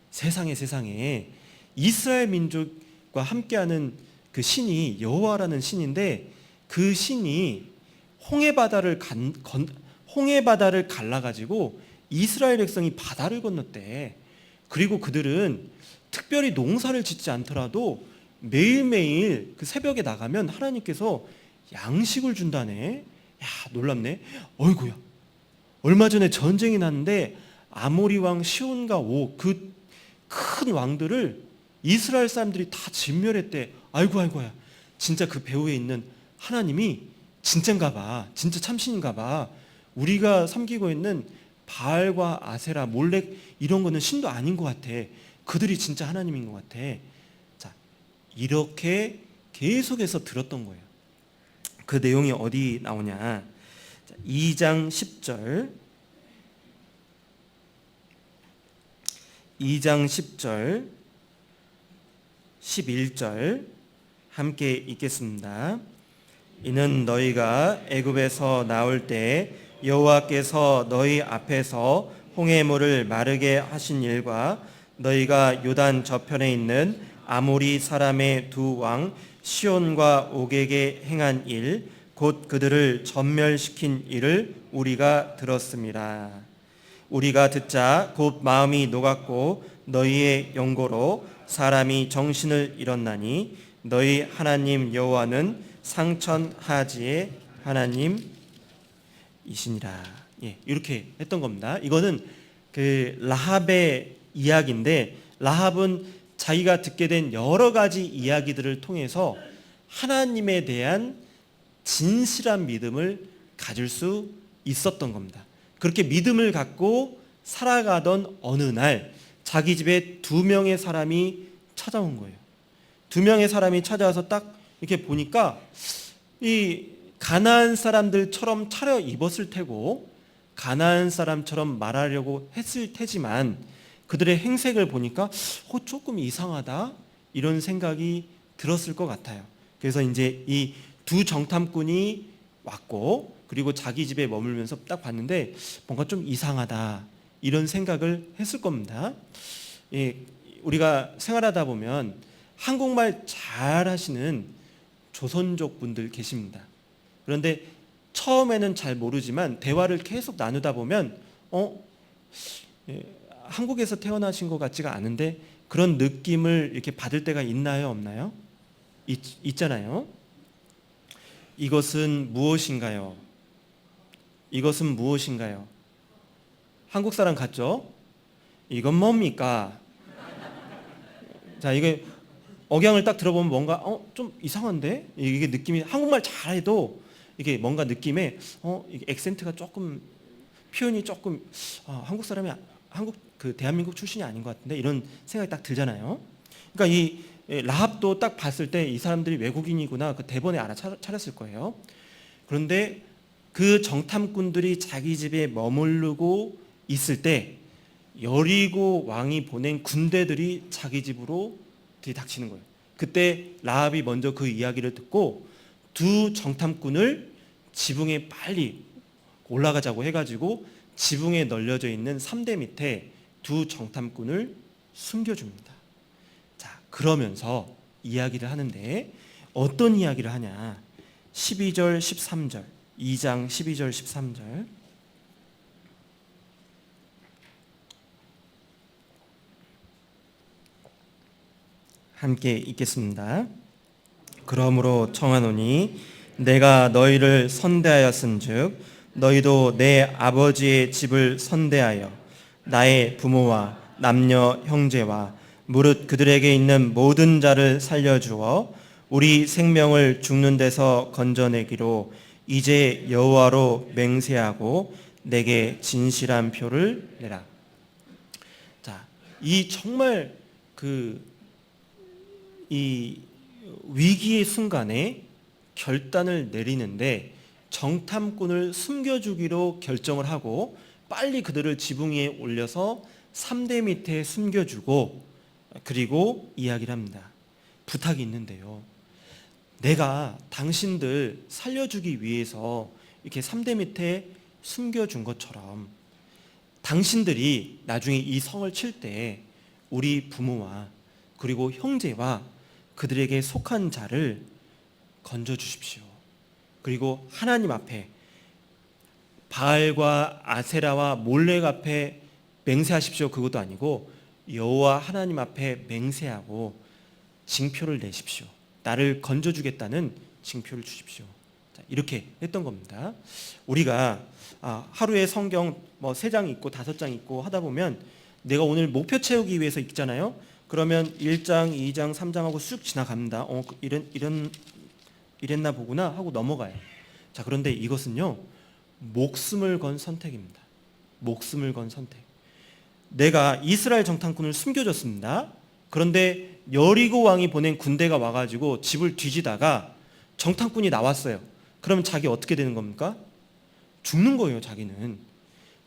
세상에 이스라엘 민족과 함께하는 그 신이 여호와라는 신인데, 그 신이 홍해바다를 갈라가지고 이스라엘 백성이 바다를 건넜대. 그리고 그들은 특별히 농사를 짓지 않더라도 매일매일 그 새벽에 나가면 하나님께서 양식을 준다네. 야, 놀랍네. 어이구야, 얼마 전에 전쟁이 났는데 아모리 왕 시온과 오, 그 큰 왕들을 이스라엘 사람들이 다 진멸했대. 아이고야, 진짜 그 배후에 있는 하나님이 진짠가 봐, 진짜 참신인가 봐. 우리가 섬기고 있는 바알과 아세라, 몰렉 이런 거는 신도 아닌 것 같아. 그들이 진짜 하나님인 것 같아. 자, 이렇게 계속해서 들었던 거예요. 그 내용이 어디 나오냐? 2장 10절, 2장 10절, 11절 함께 읽겠습니다. 이는 너희가 애굽에서 나올 때 여호와께서 너희 앞에서 홍해물을 마르게 하신 일과 너희가 요단 저편에 있는 아모리 사람의 두 왕 시온과 옥에게 행한 일, 곧 그들을 전멸시킨 일을 우리가 들었습니다. 우리가 듣자 곧 마음이 녹았고 너희의 연고로 사람이 정신을 잃었나니 너희 하나님 여호와는 상천하지의 하나님이시니라. 이렇게 했던 겁니다. 이거는 그 라합의 이야기인데, 라합은 자기가 듣게 된 여러 가지 이야기들을 통해서 하나님에 대한 진실한 믿음을 가질 수 있었던 겁니다. 그렇게 믿음을 갖고 살아가던 어느 날 자기 집에 두 명의 사람이 찾아온 거예요. 2명의 사람이 찾아와서 딱 이렇게 보니까 이 가나안 사람들처럼 차려 입었을 테고 가나안 사람처럼 말하려고 했을 테지만 그들의 행색을 보니까 조금 이상하다 이런 생각이 들었을 것 같아요. 그래서 이제 이 두 정탐꾼이 왔고 그리고 자기 집에 머물면서 딱 봤는데 뭔가 좀 이상하다 이런 생각을 했을 겁니다. 예, 우리가 생활하다 보면 한국말 잘 하시는 조선족 분들 계십니다. 그런데 처음에는 잘 모르지만 대화를 계속 나누다 보면 한국에서 태어나신 것 같지가 않은데 그런 느낌을 이렇게 받을 때가 있나요, 없나요? 있잖아요. 이것은 무엇인가요? 이것은 무엇인가요? 한국 사람 같죠? 이건 뭡니까? 자, 이게 억양을 딱 들어보면 뭔가 좀 이상한데? 이게 느낌이 한국말 잘해도 이게 뭔가 느낌에 이게 액센트가 조금 표현이 조금 한국 사람이 대한민국 출신이 아닌 것 같은데 이런 생각이 딱 들잖아요. 그러니까 이 라합도 딱 봤을 때 이 사람들이 외국인이구나 그 대번에 알아차렸을 거예요. 그런데 그 정탐꾼들이 자기 집에 머무르고 있을 때 여리고 왕이 보낸 군대들이 자기 집으로 들이닥치는 거예요. 그때 라합이 먼저 그 이야기를 듣고 두 정탐꾼을 지붕에 빨리 올라가자고 해가지고 지붕에 널려져 있는 3대 밑에 두 정탐꾼을 숨겨줍니다. 자, 그러면서 이야기를 하는데 어떤 이야기를 하냐? 12절 13절 2장 12절 13절 함께 읽겠습니다. 그러므로 청하노니 내가 너희를 선대하였은즉 너희도 내 아버지의 집을 선대하여 나의 부모와 남녀 형제와 무릇 그들에게 있는 모든 자를 살려주어 우리 생명을 죽는 데서 건져내기로 이제 여호와로 맹세하고 내게 진실한 표를 내라. 자, 이 정말 이 위기의 순간에 결단을 내리는데 정탐꾼을 숨겨주기로 결정을 하고 빨리 그들을 지붕 위에 올려서 3대 밑에 숨겨주고 그리고 이야기를 합니다. 부탁이 있는데요. 내가 당신들 살려주기 위해서 이렇게 3대 밑에 숨겨준 것처럼 당신들이 나중에 이 성을 칠 때 우리 부모와 그리고 형제와 그들에게 속한 자를 건져주십시오. 그리고 하나님 앞에 바알과 아세라와 몰렉 앞에 맹세하십시오. 그것도 아니고 여호와 하나님 앞에 맹세하고 징표를 내십시오. 나를 건져주겠다는 징표를 주십시오. 자, 이렇게 했던 겁니다. 우리가 하루에 성경 3장 읽고 5장 읽고 하다 보면 내가 오늘 목표 채우기 위해서 읽잖아요. 그러면 1장, 2장, 3장하고 쑥 지나갑니다. 이랬나 보구나 하고 넘어가요. 자, 그런데 이것은요, 목숨을 건 선택입니다. 목숨을 건 선택. 내가 이스라엘 정탐꾼을 숨겨줬습니다. 그런데 여리고 왕이 보낸 군대가 와가지고 집을 뒤지다가 정탐꾼이 나왔어요. 그러면 자기 어떻게 되는 겁니까? 죽는 거예요.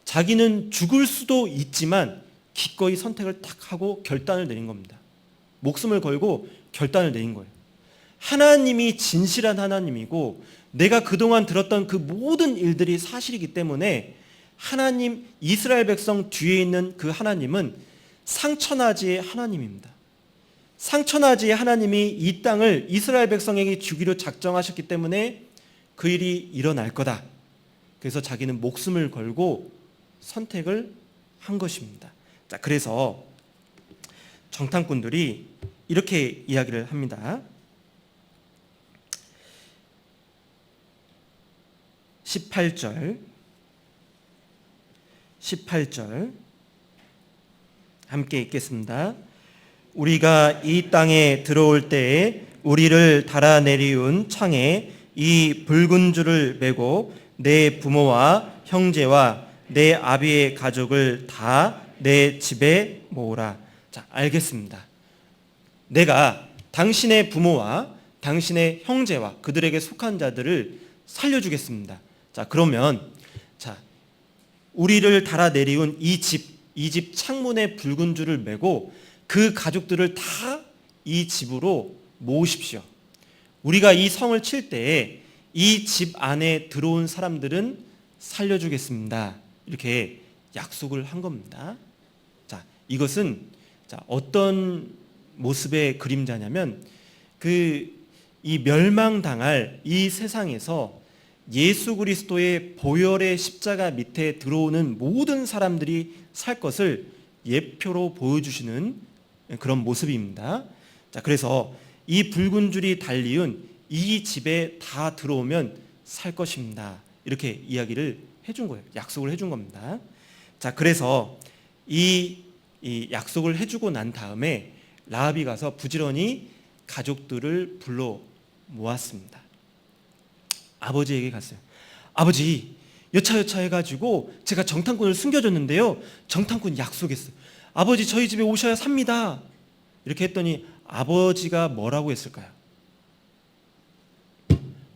자기는 죽을 수도 있지만 기꺼이 선택을 딱 하고 결단을 내린 겁니다. 목숨을 걸고 결단을 내린 거예요. 하나님이 진실한 하나님이고 내가 그동안 들었던 그 모든 일들이 사실이기 때문에 하나님, 이스라엘 백성 뒤에 있는 그 하나님은 상천하지의 하나님입니다. 상천하지의 하나님이 이 땅을 이스라엘 백성에게 주기로 작정하셨기 때문에 그 일이 일어날 거다. 그래서 자기는 목숨을 걸고 선택을 한 것입니다. 자, 그래서 정탐꾼들이 이렇게 이야기를 합니다. 18절 함께 읽겠습니다. 우리가 이 땅에 들어올 때에 우리를 달아내리운 창에 이 붉은 줄을 메고 내 부모와 형제와 내 아비의 가족을 다 내 집에 모으라. 자, 알겠습니다. 내가 당신의 부모와 당신의 형제와 그들에게 속한 자들을 살려주겠습니다. 자, 그러면 자, 우리를 달아내리운 이 집 창문에 붉은 줄을 메고 그 가족들을 다 이 집으로 모으십시오. 우리가 이 성을 칠 때에 이 집 안에 들어온 사람들은 살려주겠습니다. 이렇게 약속을 한 겁니다. 자, 이것은 어떤 모습의 그림자냐면 이 멸망당할 이 세상에서 예수 그리스도의 보혈의 십자가 밑에 들어오는 모든 사람들이 살 것을 예표로 보여주시는 그런 모습입니다. 자, 그래서 이 붉은 줄이 달리운 이 집에 다 들어오면 살 것입니다. 이렇게 이야기를 해준 거예요. 약속을 해준 겁니다. 자, 그래서 이 약속을 해주고 난 다음에 라합이 가서 부지런히 가족들을 불러 모았습니다. 아버지에게 갔어요. 아버지, 여차여차 해가지고 제가 정탐꾼을 숨겨줬는데요, 정탐꾼 약속했어요. 아버지, 저희 집에 오셔야 삽니다. 이렇게 했더니 아버지가 뭐라고 했을까요?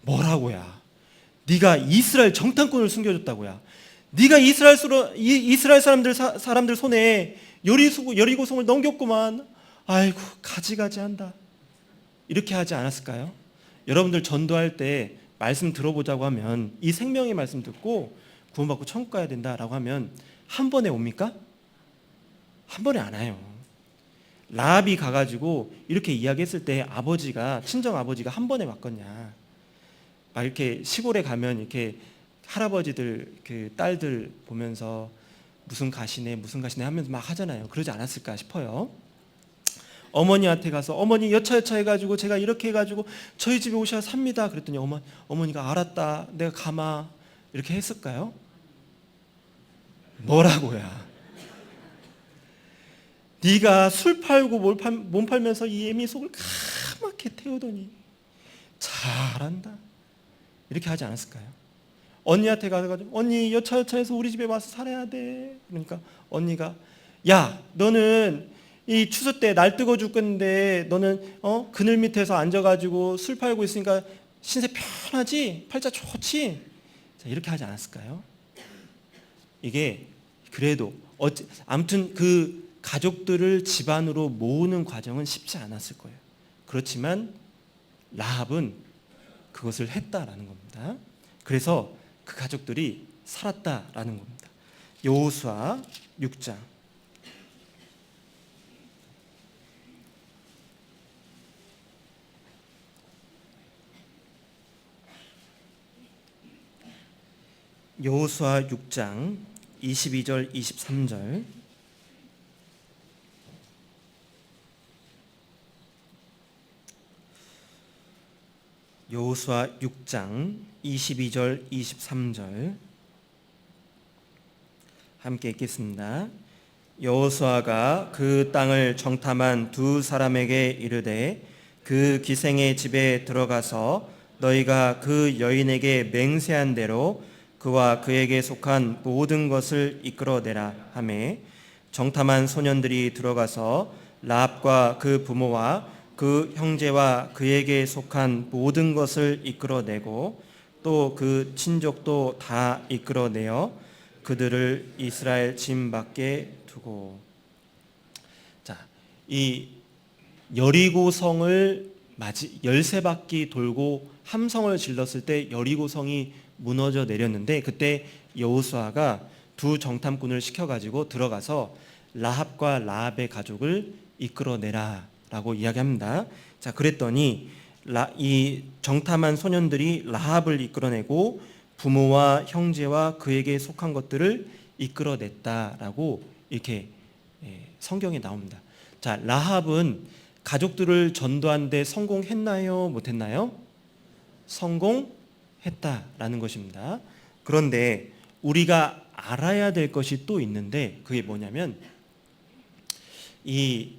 뭐라고야? 네가 이스라엘 정탐꾼을 숨겨줬다고야. 네가 이스라엘 사람들 손에 여리고성을 넘겼구만. 아이고, 가지가지한다. 이렇게 하지 않았을까요? 여러분들 전도할 때 말씀 들어보자고 하면, 이 생명의 말씀 듣고 구원받고 천국 가야 된다라고 하면 한 번에 옵니까? 한 번에 안 와요. 라합이 가가지고 이렇게 이야기했을 때 친정 아버지가 한 번에 왔겠냐? 막 이렇게 시골에 가면 이렇게 할아버지들 그 딸들 보면서 무슨 가시네 하면서 막 하잖아요. 그러지 않았을까 싶어요. 어머니한테 가서 어머니 여차여차 해가지고 제가 이렇게 해가지고 저희 집에 오셔야 삽니다. 그랬더니 어머니가 알았다, 내가 가마, 이렇게 했을까요? 뭐라고야? 네가 술 팔고 몸 팔면서 이 애미 속을 까맣게 태우더니 잘한다, 이렇게 하지 않았을까요? 언니한테 가가지고 언니 여차여차해서 우리 집에 와서 살아야 돼. 그러니까 언니가 야, 너는 이 추수 때 날 뜨거 죽겠는데 너는 그늘 밑에서 앉아가지고 술 팔고 있으니까 신세 편하지? 팔자 좋지? 자, 이렇게 하지 않았을까요? 이게 그래도 아무튼 그 가족들을 집안으로 모으는 과정은 쉽지 않았을 거예요. 그렇지만 라합은 그것을 했다라는 겁니다. 그래서 그 가족들이 살았다라는 겁니다. 여호수아 6장 여호수아 6장 22절 23절 여호수아 6장 22절 23절 함께 읽겠습니다. 여호수아가 그 땅을 정탐한 두 사람에게 이르되 그 기생의 집에 들어가서 너희가 그 여인에게 맹세한 대로 그와 그에게 속한 모든 것을 이끌어내라 하매 정탐한 소년들이 들어가서 라합과 그 부모와 그 형제와 그에게 속한 모든 것을 이끌어내고 또 그 친족도 다 이끌어내어 그들을 이스라엘 진 밖에 두고. 자, 이 여리고성을 13바퀴 돌고 함성을 질렀을 때 여리고성이 무너져 내렸는데, 그때 여호수아가 두 정탐꾼을 시켜가지고 들어가서 라합과 라합의 가족을 이끌어내라 라고 이야기합니다. 자, 그랬더니 이 정탐한 소년들이 라합을 이끌어내고 부모와 형제와 그에게 속한 것들을 이끌어냈다라고 이렇게 성경에 나옵니다. 자, 라합은 가족들을 전도한 데 성공했나요? 못했나요? 성공했다라는 것입니다. 그런데 우리가 알아야 될 것이 또 있는데, 그게 뭐냐면 이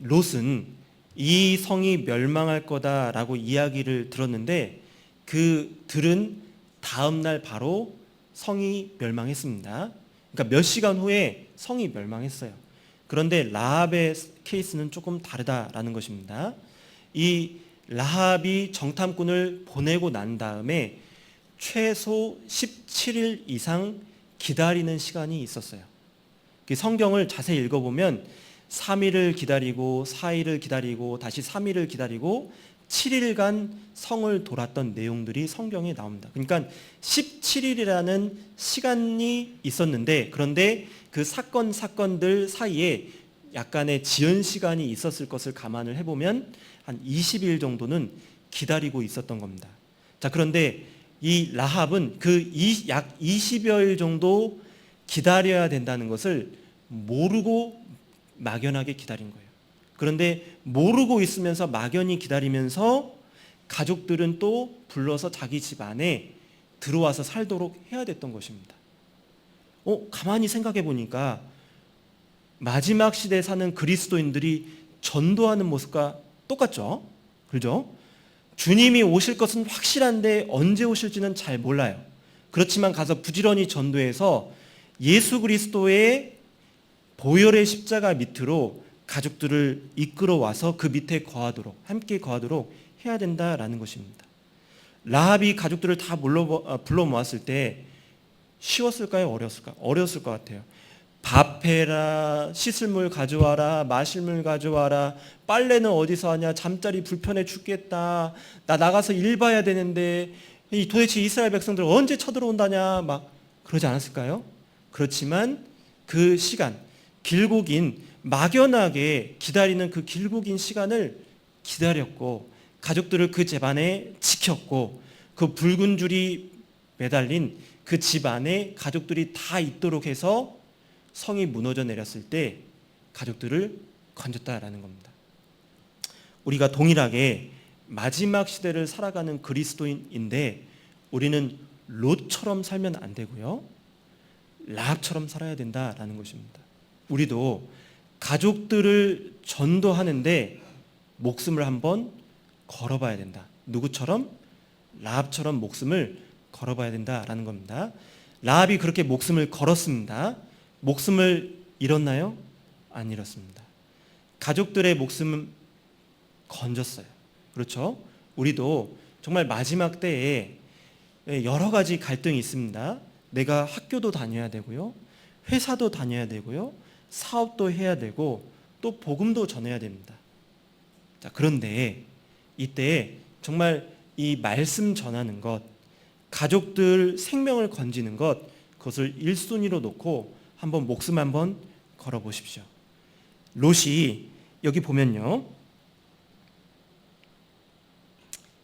롯은 이 성이 멸망할 거다라고 이야기를 들었는데 그 들은 다음 날 바로 성이 멸망했습니다. 그러니까 몇 시간 후에 성이 멸망했어요. 그런데 라합의 케이스는 조금 다르다라는 것입니다. 이 라합이 정탐꾼을 보내고 난 다음에 최소 17일 이상 기다리는 시간이 있었어요. 성경을 자세히 읽어보면 3일을 기다리고 4일을 기다리고 다시 3일을 기다리고 7일간 성을 돌았던 내용들이 성경에 나옵니다. 그러니까 17일이라는 시간이 있었는데, 그런데 그 사건들 사이에 약간의 지연 시간이 있었을 것을 감안을 해보면 한 20일 정도는 기다리고 있었던 겁니다. 자, 그런데 이 라합은 약 20여일 정도 기다려야 된다는 것을 모르고 막연하게 기다린 거예요. 그런데 모르고 있으면서 막연히 기다리면서 가족들은 또 불러서 자기 집 안에 들어와서 살도록 해야 됐던 것입니다. 가만히 생각해 보니까 마지막 시대에 사는 그리스도인들이 전도하는 모습과 똑같죠? 그렇죠? 주님이 오실 것은 확실한데 언제 오실지는 잘 몰라요. 그렇지만 가서 부지런히 전도해서 예수 그리스도의 보혈의 십자가 밑으로 가족들을 이끌어 와서 그 밑에 함께 거하도록 해야 된다라는 것입니다. 라합이 가족들을 다 불러 모았을 때 쉬웠을까요? 어려웠을까요? 어려웠을 것 같아요. 밥해라, 씻을 물 가져와라, 마실 물 가져와라, 빨래는 어디서 하냐, 잠자리 불편해 죽겠다, 나 나가서 일 봐야 되는데 도대체 이스라엘 백성들 언제 쳐들어온다냐, 막 그러지 않았을까요? 그렇지만 그 시간, 길고 긴 막연하게 기다리는 그 길고 긴 시간을 기다렸고, 가족들을 그 집안에 지켰고, 그 붉은 줄이 매달린 그 집안에 가족들이 다 있도록 해서 성이 무너져 내렸을 때 가족들을 건졌다라는 겁니다. 우리가 동일하게 마지막 시대를 살아가는 그리스도인인데 우리는 롯처럼 살면 안 되고요, 라합처럼 살아야 된다라는 것입니다. 우리도 가족들을 전도하는데 목숨을 한번 걸어봐야 된다. 누구처럼? 라합처럼 목숨을 걸어봐야 된다라는 겁니다. 라합이 그렇게 목숨을 걸었습니다. 목숨을 잃었나요? 안 잃었습니다. 가족들의 목숨은 건졌어요. 그렇죠? 우리도 정말 마지막 때에 여러 가지 갈등이 있습니다. 내가 학교도 다녀야 되고요, 회사도 다녀야 되고요, 사업도 해야 되고 또 복음도 전해야 됩니다. 자, 그런데 이때 정말 이 말씀 전하는 것, 가족들 생명을 건지는 것, 그것을 1순위로 놓고 한번 목숨 한번 걸어보십시오. 롯이 여기 보면요,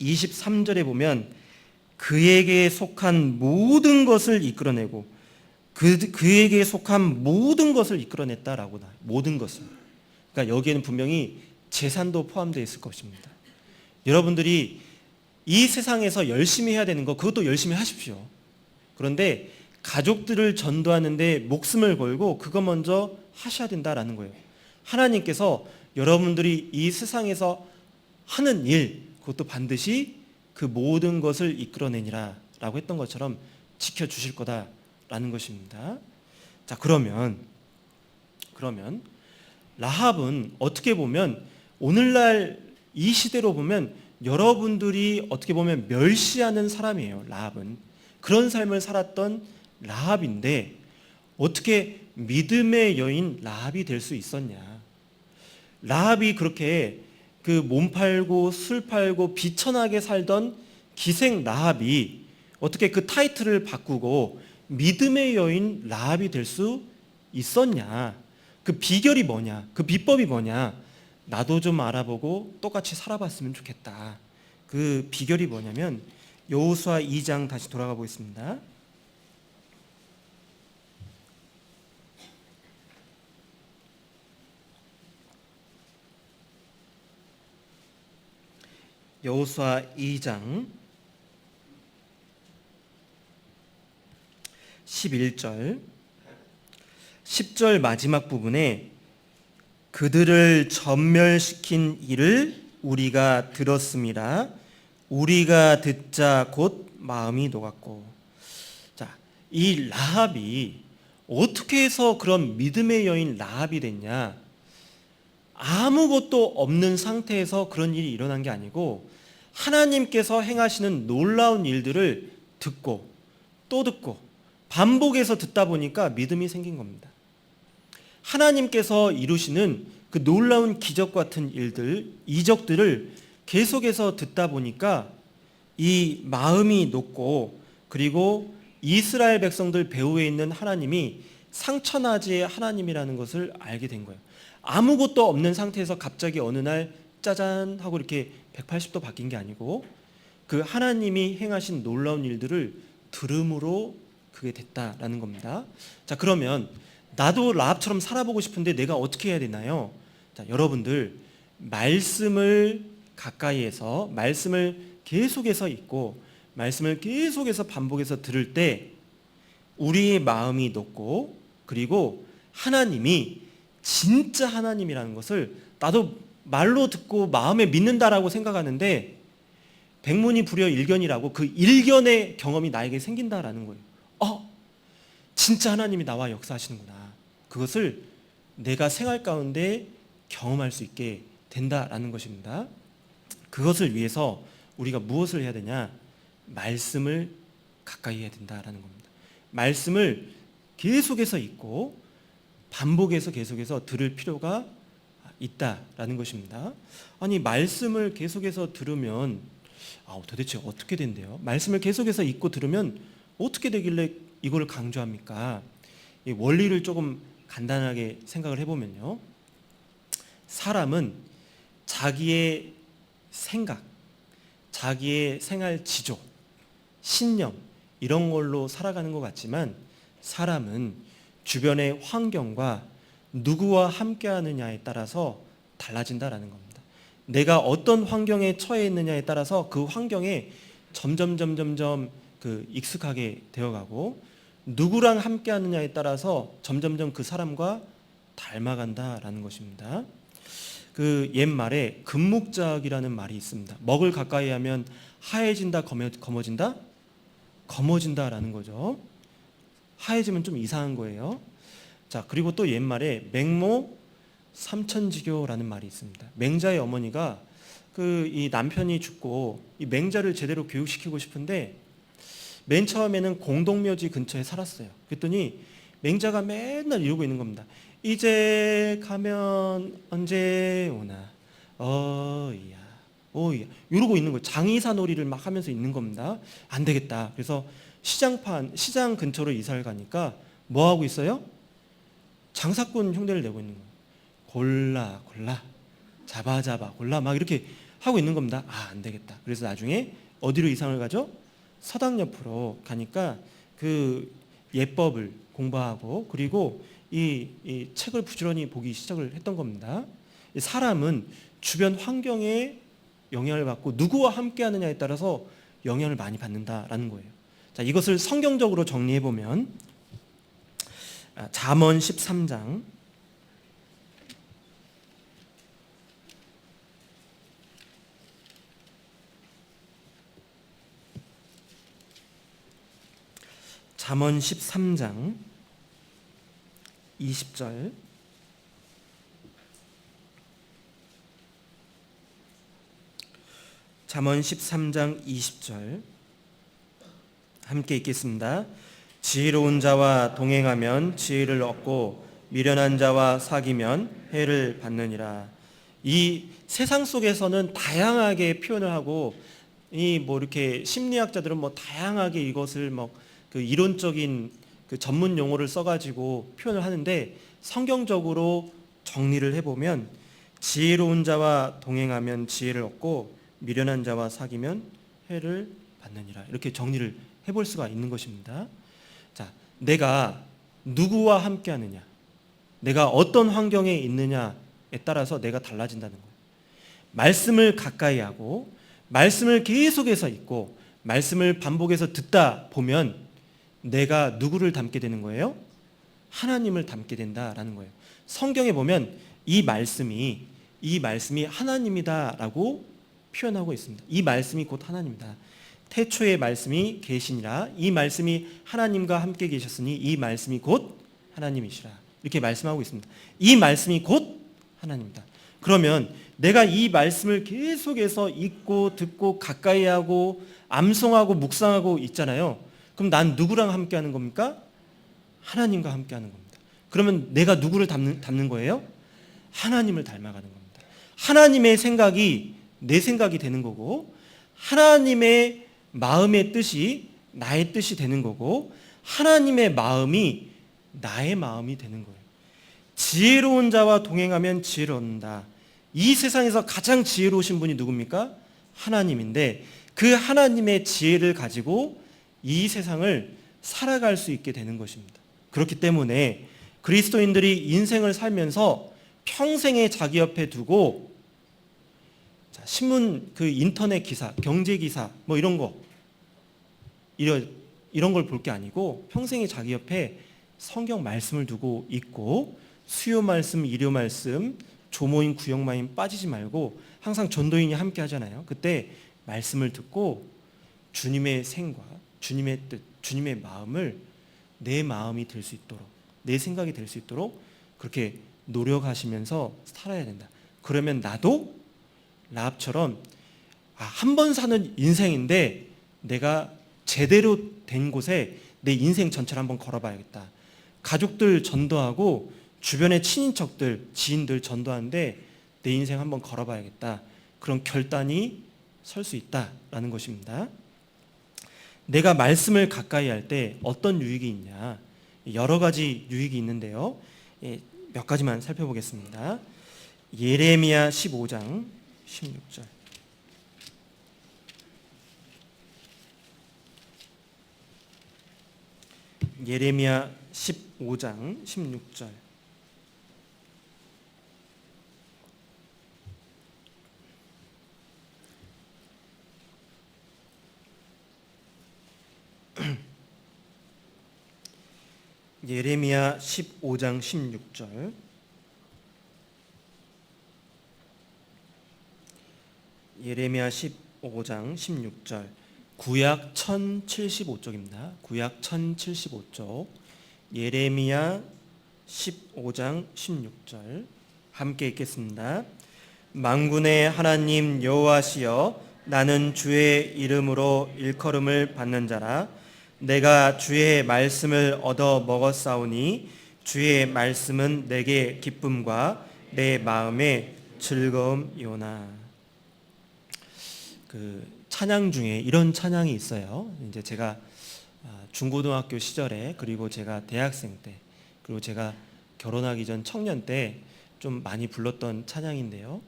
23절에 보면 그에게 속한 모든 것을 이끌어내고 그에게 속한 모든 것을 이끌어냈다라고 나와요. 모든 것을. 그러니까 여기에는 분명히 재산도 포함되어 있을 것입니다. 여러분들이 이 세상에서 열심히 해야 되는 거, 그것도 열심히 하십시오. 그런데 가족들을 전도하는데 목숨을 걸고 그거 먼저 하셔야 된다라는 거예요. 하나님께서 여러분들이 이 세상에서 하는 일, 그것도 반드시 그 모든 것을 이끌어내니라 라고 했던 것처럼 지켜주실 거다라는 것입니다. 자, 그러면 라합은 어떻게 보면 오늘날 이 시대로 보면 여러분들이 어떻게 보면 멸시하는 사람이에요. 라합은 그런 삶을 살았던 라합인데 어떻게 믿음의 여인 라합이 될 수 있었냐? 라합이 그렇게 그 몸 팔고 술 팔고 비천하게 살던 기생 라합이 어떻게 그 타이틀을 바꾸고 믿음의 여인 라합이 될 수 있었냐? 그 비결이 뭐냐? 그 비법이 뭐냐? 나도 좀 알아보고 똑같이 살아봤으면 좋겠다. 그 비결이 뭐냐면 여호수아 2장 다시 돌아가 보겠습니다. 여호수아 2장 11절 10절 마지막 부분에 그들을 전멸시킨 일을 우리가 들었음이라. 우리가 듣자 곧 마음이 녹았고. 자, 이 라합이 어떻게 해서 그런 믿음의 여인 라합이 됐냐? 아무것도 없는 상태에서 그런 일이 일어난 게 아니고 하나님께서 행하시는 놀라운 일들을 듣고 또 듣고 반복해서 듣다 보니까 믿음이 생긴 겁니다. 하나님께서 이루시는 그 놀라운 기적 같은 일들, 이적들을 계속해서 듣다 보니까 이 마음이 높고, 그리고 이스라엘 백성들 배후에 있는 하나님이 상천하지의 하나님이라는 것을 알게 된 거예요. 아무것도 없는 상태에서 갑자기 어느 날 짜잔 하고 이렇게 180도 바뀐 게 아니고 그 하나님이 행하신 놀라운 일들을 들음으로 그게 됐다라는 겁니다. 자, 그러면 나도 라합처럼 살아보고 싶은데 내가 어떻게 해야 되나요? 자, 여러분들 말씀을 가까이에서 말씀을 계속해서 읽고 말씀을 계속해서 반복해서 들을 때 우리의 마음이 높고, 그리고 하나님이 진짜 하나님이라는 것을 나도 말로 듣고 마음에 믿는다라고 생각하는데 백문이 불여 일견이라고 그 일견의 경험이 나에게 생긴다라는 거예요. 진짜 하나님이 나와 역사하시는구나. 그것을 내가 생활 가운데 경험할 수 있게 된다라는 것입니다. 그것을 위해서 우리가 무엇을 해야 되냐? 말씀을 가까이 해야 된다라는 겁니다. 말씀을 계속해서 읽고 반복해서 계속해서 들을 필요가 있다라는 것입니다. 아니, 말씀을 계속해서 들으면 도대체 어떻게 된대요? 말씀을 계속해서 읽고 들으면 어떻게 되길래 이걸 강조합니까? 이 원리를 조금 간단하게 생각을 해보면요, 사람은 자기의 생각, 자기의 생활 지조, 신념 이런 걸로 살아가는 것 같지만 사람은 주변의 환경과 누구와 함께하느냐에 따라서 달라진다라는 겁니다. 내가 어떤 환경에 처해 있느냐에 따라서 그 환경에 점점 익숙하게 되어가고, 누구랑 함께하느냐에 따라서 점점점 그 사람과 닮아간다라는 것입니다. 그 옛말에 금묵작이라는 말이 있습니다. 먹을 가까이 하면 하얘진다, 검어진다? 검어진다라는 거죠. 하얘지면 좀 이상한 거예요. 자, 그리고 또 옛말에 맹모 삼천지교라는 말이 있습니다. 맹자의 어머니가 이 남편이 죽고 이 맹자를 제대로 교육시키고 싶은데 맨 처음에는 공동묘지 근처에 살았어요. 그랬더니 맹자가 맨날 이러고 있는 겁니다. 이제 가면 언제 오나 어이야 이러고 있는 거예요. 장의사 놀이를 막 하면서 있는 겁니다. 안 되겠다. 그래서 시장 근처로 이사를 가니까 뭐 하고 있어요? 장사꾼 흉내를 내고 있는 거예요. 골라 잡아 골라 막 이렇게 하고 있는 겁니다. 안 되겠다. 그래서 나중에 어디로 이상을 가죠? 서당 옆으로 가니까 그 예법을 공부하고, 그리고 이 책을 부지런히 보기 시작을 했던 겁니다. 사람은 주변 환경에 영향을 받고 누구와 함께 하느냐에 따라서 영향을 많이 받는다라는 거예요. 자, 이것을 성경적으로 정리해 보면 잠언 13장 20절 잠언 13장 20절 함께 읽겠습니다. 지혜로운 자와 동행하면 지혜를 얻고 미련한 자와 사귀면 해를 받느니라. 이 세상 속에서는 다양하게 표현을 하고 이렇게 심리학자들은 다양하게 이것을 그 이론적인 그 전문 용어를 써가지고 표현을 하는데, 성경적으로 정리를 해보면 지혜로운 자와 동행하면 지혜를 얻고 미련한 자와 사귀면 해를 받느니라, 이렇게 정리를 해볼 수가 있는 것입니다. 자, 내가 누구와 함께 하느냐, 내가 어떤 환경에 있느냐에 따라서 내가 달라진다는 거예요. 말씀을 가까이 하고 말씀을 계속해서 읽고 말씀을 반복해서 듣다 보면 내가 누구를 닮게 되는 거예요? 하나님을 닮게 된다라는 거예요. 성경에 보면 이 말씀이 하나님이다라고 표현하고 있습니다. 이 말씀이 곧 하나님이다. 태초의 말씀이 계시니라. 이 말씀이 하나님과 함께 계셨으니 이 말씀이 곧 하나님이시라. 이렇게 말씀하고 있습니다. 이 말씀이 곧 하나님이다. 그러면 내가 이 말씀을 계속해서 읽고 듣고 가까이 하고 암송하고 묵상하고 있잖아요. 그럼 난 누구랑 함께 하는 겁니까? 하나님과 함께 하는 겁니다. 그러면 내가 누구를 닮는 거예요? 하나님을 닮아가는 겁니다. 하나님의 생각이 내 생각이 되는 거고, 하나님의 마음의 뜻이 나의 뜻이 되는 거고, 하나님의 마음이 나의 마음이 되는 거예요. 지혜로운 자와 동행하면 지혜로운다. 이 세상에서 가장 지혜로우신 분이 누굽니까? 하나님인데, 그 하나님의 지혜를 가지고 이 세상을 살아갈 수 있게 되는 것입니다. 그렇기 때문에 그리스도인들이 인생을 살면서 평생에 자기 옆에 두고, 신문, 인터넷 기사, 경제 기사 뭐 이런 걸 볼 게 아니고 평생에 자기 옆에 성경 말씀을 두고 있고, 수요 말씀, 일요 말씀, 조모임, 구역마임 빠지지 말고 항상 전도인이 함께 하잖아요. 그때 말씀을 듣고 주님의 생과 주님의 뜻, 주님의 마음을 내 마음이 될 수 있도록, 내 생각이 될 수 있도록 그렇게 노력하시면서 살아야 된다. 그러면 나도 라합처럼 한 번 사는 인생인데 내가 제대로 된 곳에 내 인생 전체를 한번 걸어봐야겠다. 가족들 전도하고 주변의 친인척들, 지인들 전도하는데 내 인생 한번 걸어봐야겠다. 그런 결단이 설 수 있다라는 것입니다. 내가 말씀을 가까이 할 때 어떤 유익이 있냐? 여러 가지 유익이 있는데요. 몇 가지만 살펴보겠습니다. 예레미야 15장 16절. 예레미야 15장 16절. 예레미야 15장 16절. 예레미야 15장 16절. 구약 1075쪽입니다. 구약 1075쪽. 예레미야 15장 16절. 함께 읽겠습니다. 만군의 하나님 여호와시여, 나는 주의 이름으로 일컬음을 받는 자라. 내가 주의 말씀을 얻어 먹었사오니 주의 말씀은 내게 기쁨과 내 마음의 즐거움이오나. 찬양 중에 이런 찬양이 있어요. 이제 제가 중고등학교 시절에, 그리고 제가 대학생 때, 그리고 제가 결혼하기 전 청년 때 좀 많이 불렀던 찬양인데요.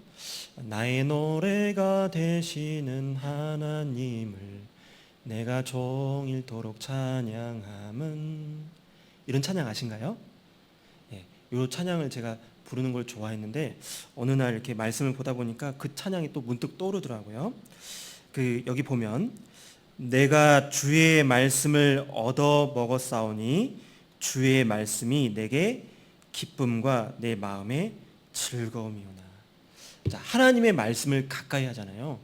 나의 노래가 되시는 하나님을 내가 종일토록 찬양함은, 이런 찬양 아신가요? 이 찬양을 제가 부르는 걸 좋아했는데 어느 날 이렇게 말씀을 보다 보니까 그 찬양이 또 문득 떠오르더라고요. 여기 보면 내가 주의 말씀을 얻어 먹었사오니 주의 말씀이 내게 기쁨과 내 마음의 즐거움이오나. 자, 하나님의 말씀을 가까이 하잖아요.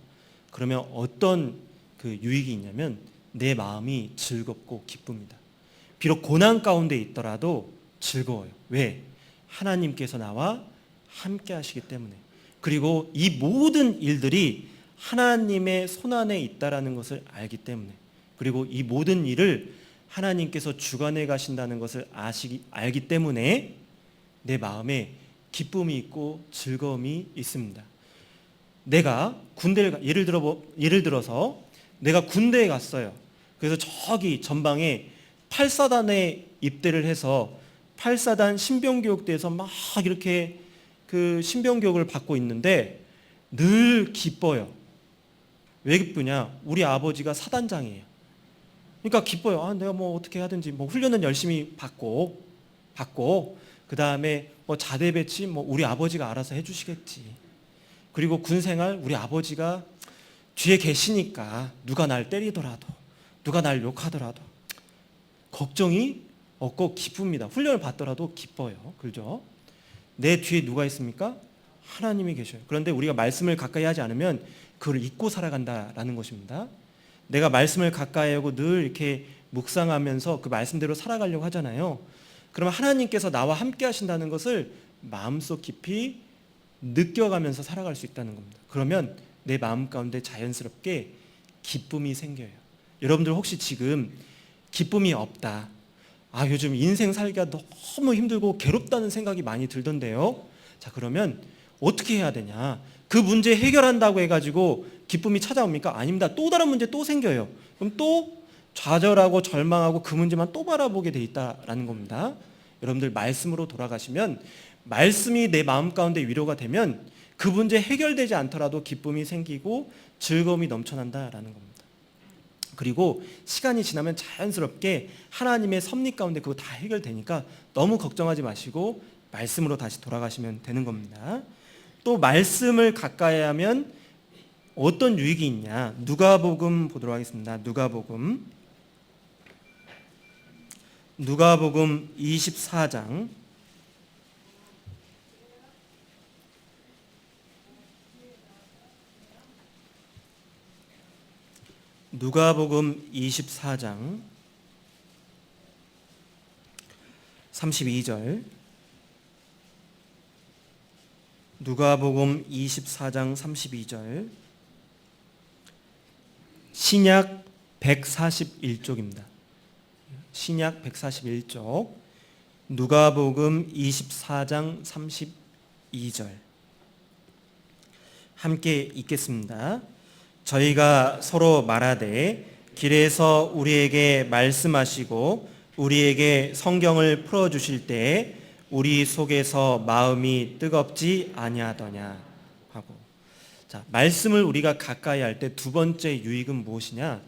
그러면 어떤 유익이 있냐면 내 마음이 즐겁고 기쁩니다. 비록 고난 가운데 있더라도 즐거워요. 왜? 하나님께서 나와 함께 하시기 때문에. 그리고 이 모든 일들이 하나님의 손안에 있다라는 것을 알기 때문에, 그리고 이 모든 일을 하나님께서 주관해 가신다는 것을 알기 때문에 내 마음에 기쁨이 있고 즐거움이 있습니다. 내가 예를 들어서 내가 군대에 갔어요. 그래서 저기 전방에 8사단에 입대를 해서 8사단 신병교육대에서 막 이렇게 신병교육을 받고 있는데 늘 기뻐요. 왜 기쁘냐? 우리 아버지가 사단장이에요. 그러니까 기뻐요. 내가 어떻게 하든지 훈련은 열심히 받고 그 다음에 자대 배치 우리 아버지가 알아서 해주시겠지. 그리고 군 생활 우리 아버지가 뒤에 계시니까 누가 날 때리더라도 누가 날 욕하더라도 걱정이 없고 기쁩니다. 훈련을 받더라도 기뻐요. 그죠? 내 뒤에 누가 있습니까? 하나님이 계셔요. 그런데 우리가 말씀을 가까이 하지 않으면 그걸 잊고 살아간다라는 것입니다. 내가 말씀을 가까이 하고 늘 이렇게 묵상하면서 그 말씀대로 살아가려고 하잖아요. 그러면 하나님께서 나와 함께 하신다는 것을 마음속 깊이 느껴가면서 살아갈 수 있다는 겁니다. 그러면 내 마음 가운데 자연스럽게 기쁨이 생겨요. 여러분들 혹시 지금 기쁨이 없다, 요즘 인생 살기가 너무 힘들고 괴롭다는 생각이 많이 들던데요. 자, 그러면 어떻게 해야 되냐? 그 문제 해결한다고 해가지고 기쁨이 찾아옵니까? 아닙니다. 또 다른 문제 또 생겨요. 그럼 또 좌절하고 절망하고 그 문제만 또 바라보게 돼 있다라는 겁니다. 여러분들 말씀으로 돌아가시면, 말씀이 내 마음 가운데 위로가 되면 그 문제 해결되지 않더라도 기쁨이 생기고 즐거움이 넘쳐난다라는 겁니다. 그리고 시간이 지나면 자연스럽게 하나님의 섭리 가운데 그거 다 해결되니까 너무 걱정하지 마시고 말씀으로 다시 돌아가시면 되는 겁니다. 또 말씀을 가까이 하면 어떤 유익이 있냐? 누가복음 보도록 하겠습니다. 누가복음 24장 누가복음 24장 32절, 누가복음 24장 32절, 신약 141쪽입니다. 신약 141쪽, 누가복음 24장 32절. 함께 읽겠습니다. 저희가 서로 말하되 길에서 우리에게 말씀하시고 우리에게 성경을 풀어주실 때에 우리 속에서 마음이 뜨겁지 아니하더냐 하고. 자, 말씀을 우리가 가까이 할 때 두 번째 유익은 무엇이냐?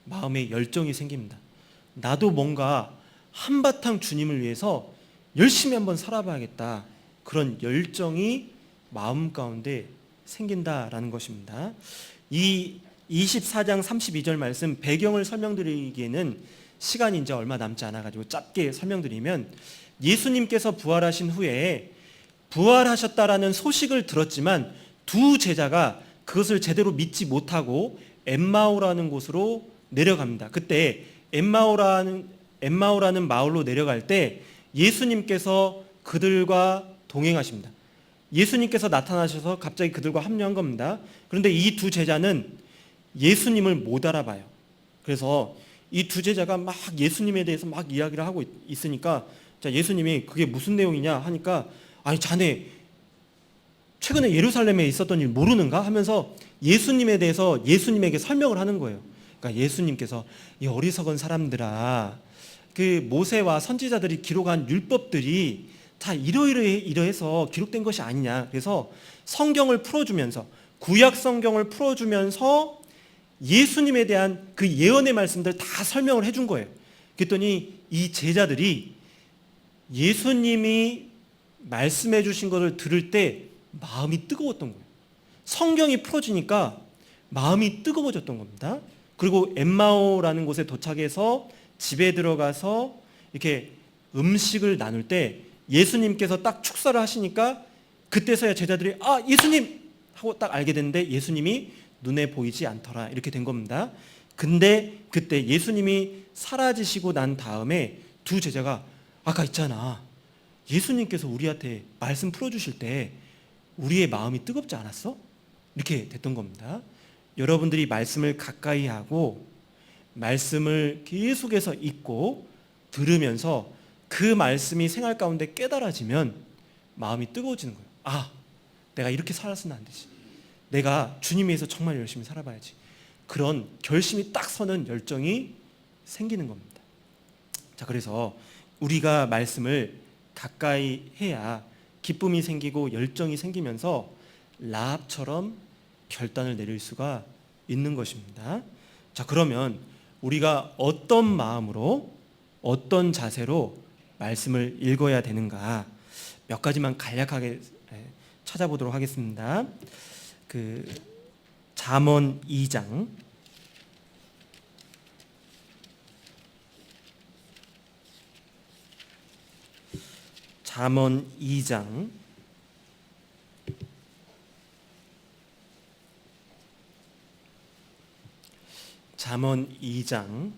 마음에 열정이 생깁니다. 나도 뭔가 한바탕 주님을 위해서 열심히 한번 살아봐야겠다, 그런 열정이 마음 가운데 생긴다라는 것입니다. 이 24장 32절 말씀 배경을 설명드리기에는 시간이 이제 얼마 남지 않아가지고 짧게 설명드리면, 예수님께서 부활하신 후에 부활하셨다라는 소식을 들었지만 두 제자가 그것을 제대로 믿지 못하고 엠마오라는 곳으로 내려갑니다. 그때 엠마오라는 마을로 내려갈 때 예수님께서 그들과 동행하십니다. 예수님께서 나타나셔서 갑자기 그들과 합류한 겁니다. 그런데 이 두 제자는 예수님을 못 알아봐요. 그래서 이 두 제자가 막 예수님에 대해서 막 이야기를 하고 있으니까, 자, 예수님이 그게 무슨 내용이냐 하니까, 아니 자네 최근에 예루살렘에 있었던 일 모르는가 하면서 예수님에 대해서 예수님에게 설명을 하는 거예요. 그러니까 예수님께서, 이 어리석은 사람들아, 그 모세와 선지자들이 기록한 율법들이 다 이러해서 기록된 것이 아니냐. 그래서 성경을 풀어주면서, 구약 성경을 풀어주면서 예수님에 대한 그 예언의 말씀들 다 설명을 해준 거예요. 그랬더니 이 제자들이 예수님이 말씀해 주신 것을 들을 때 마음이 뜨거웠던 거예요. 성경이 풀어지니까 마음이 뜨거워졌던 겁니다. 그리고 엠마오라는 곳에 도착해서 집에 들어가서 이렇게 음식을 나눌 때 예수님께서 딱 축사를 하시니까 그때서야 제자들이 예수님 하고 딱 알게 됐는데, 예수님이 눈에 보이지 않더라, 이렇게 된 겁니다. 근데 그때 예수님이 사라지시고 난 다음에 두 제자가, 아까 있잖아, 예수님께서 우리한테 말씀 풀어주실 때 우리의 마음이 뜨겁지 않았어? 이렇게 됐던 겁니다. 여러분들이 말씀을 가까이 하고 말씀을 계속해서 읽고 들으면서 그 말씀이 생활 가운데 깨달아지면 마음이 뜨거워지는 거예요. 내가 이렇게 살아서는 안 되지, 내가 주님 위해서 정말 열심히 살아봐야지, 그런 결심이 딱 서는 열정이 생기는 겁니다. 자, 그래서 우리가 말씀을 가까이 해야 기쁨이 생기고 열정이 생기면서 라합처럼 결단을 내릴 수가 있는 것입니다. 자, 그러면 우리가 어떤 마음으로, 어떤 자세로 말씀을 읽어야 되는가, 몇 가지만 간략하게 찾아보도록 하겠습니다. 잠언 2장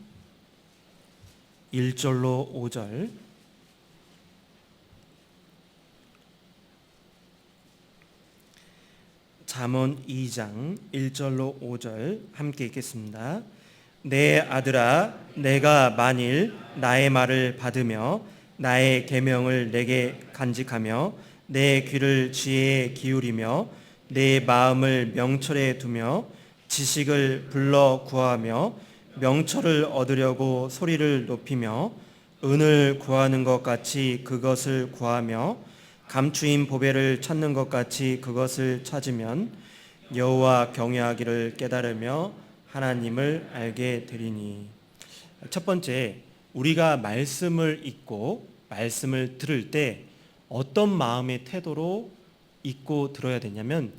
1절로 5절, 잠언 2장 1절로 5절 함께 읽겠습니다. 내 아들아, 내가 만일 나의 말을 받으며 나의 계명을 내게 간직하며 내 귀를 지혜에 기울이며 내 마음을 명철에 두며 지식을 불러 구하며 명철을 얻으려고 소리를 높이며 은을 구하는 것 같이 그것을 구하며 감추인 보배를 찾는 것 같이 그것을 찾으면 여호와 경외하기를 깨달으며 하나님을 알게 되리니. 첫 번째, 우리가 말씀을 읽고 말씀을 들을 때 어떤 마음의 태도로 읽고 들어야 되냐면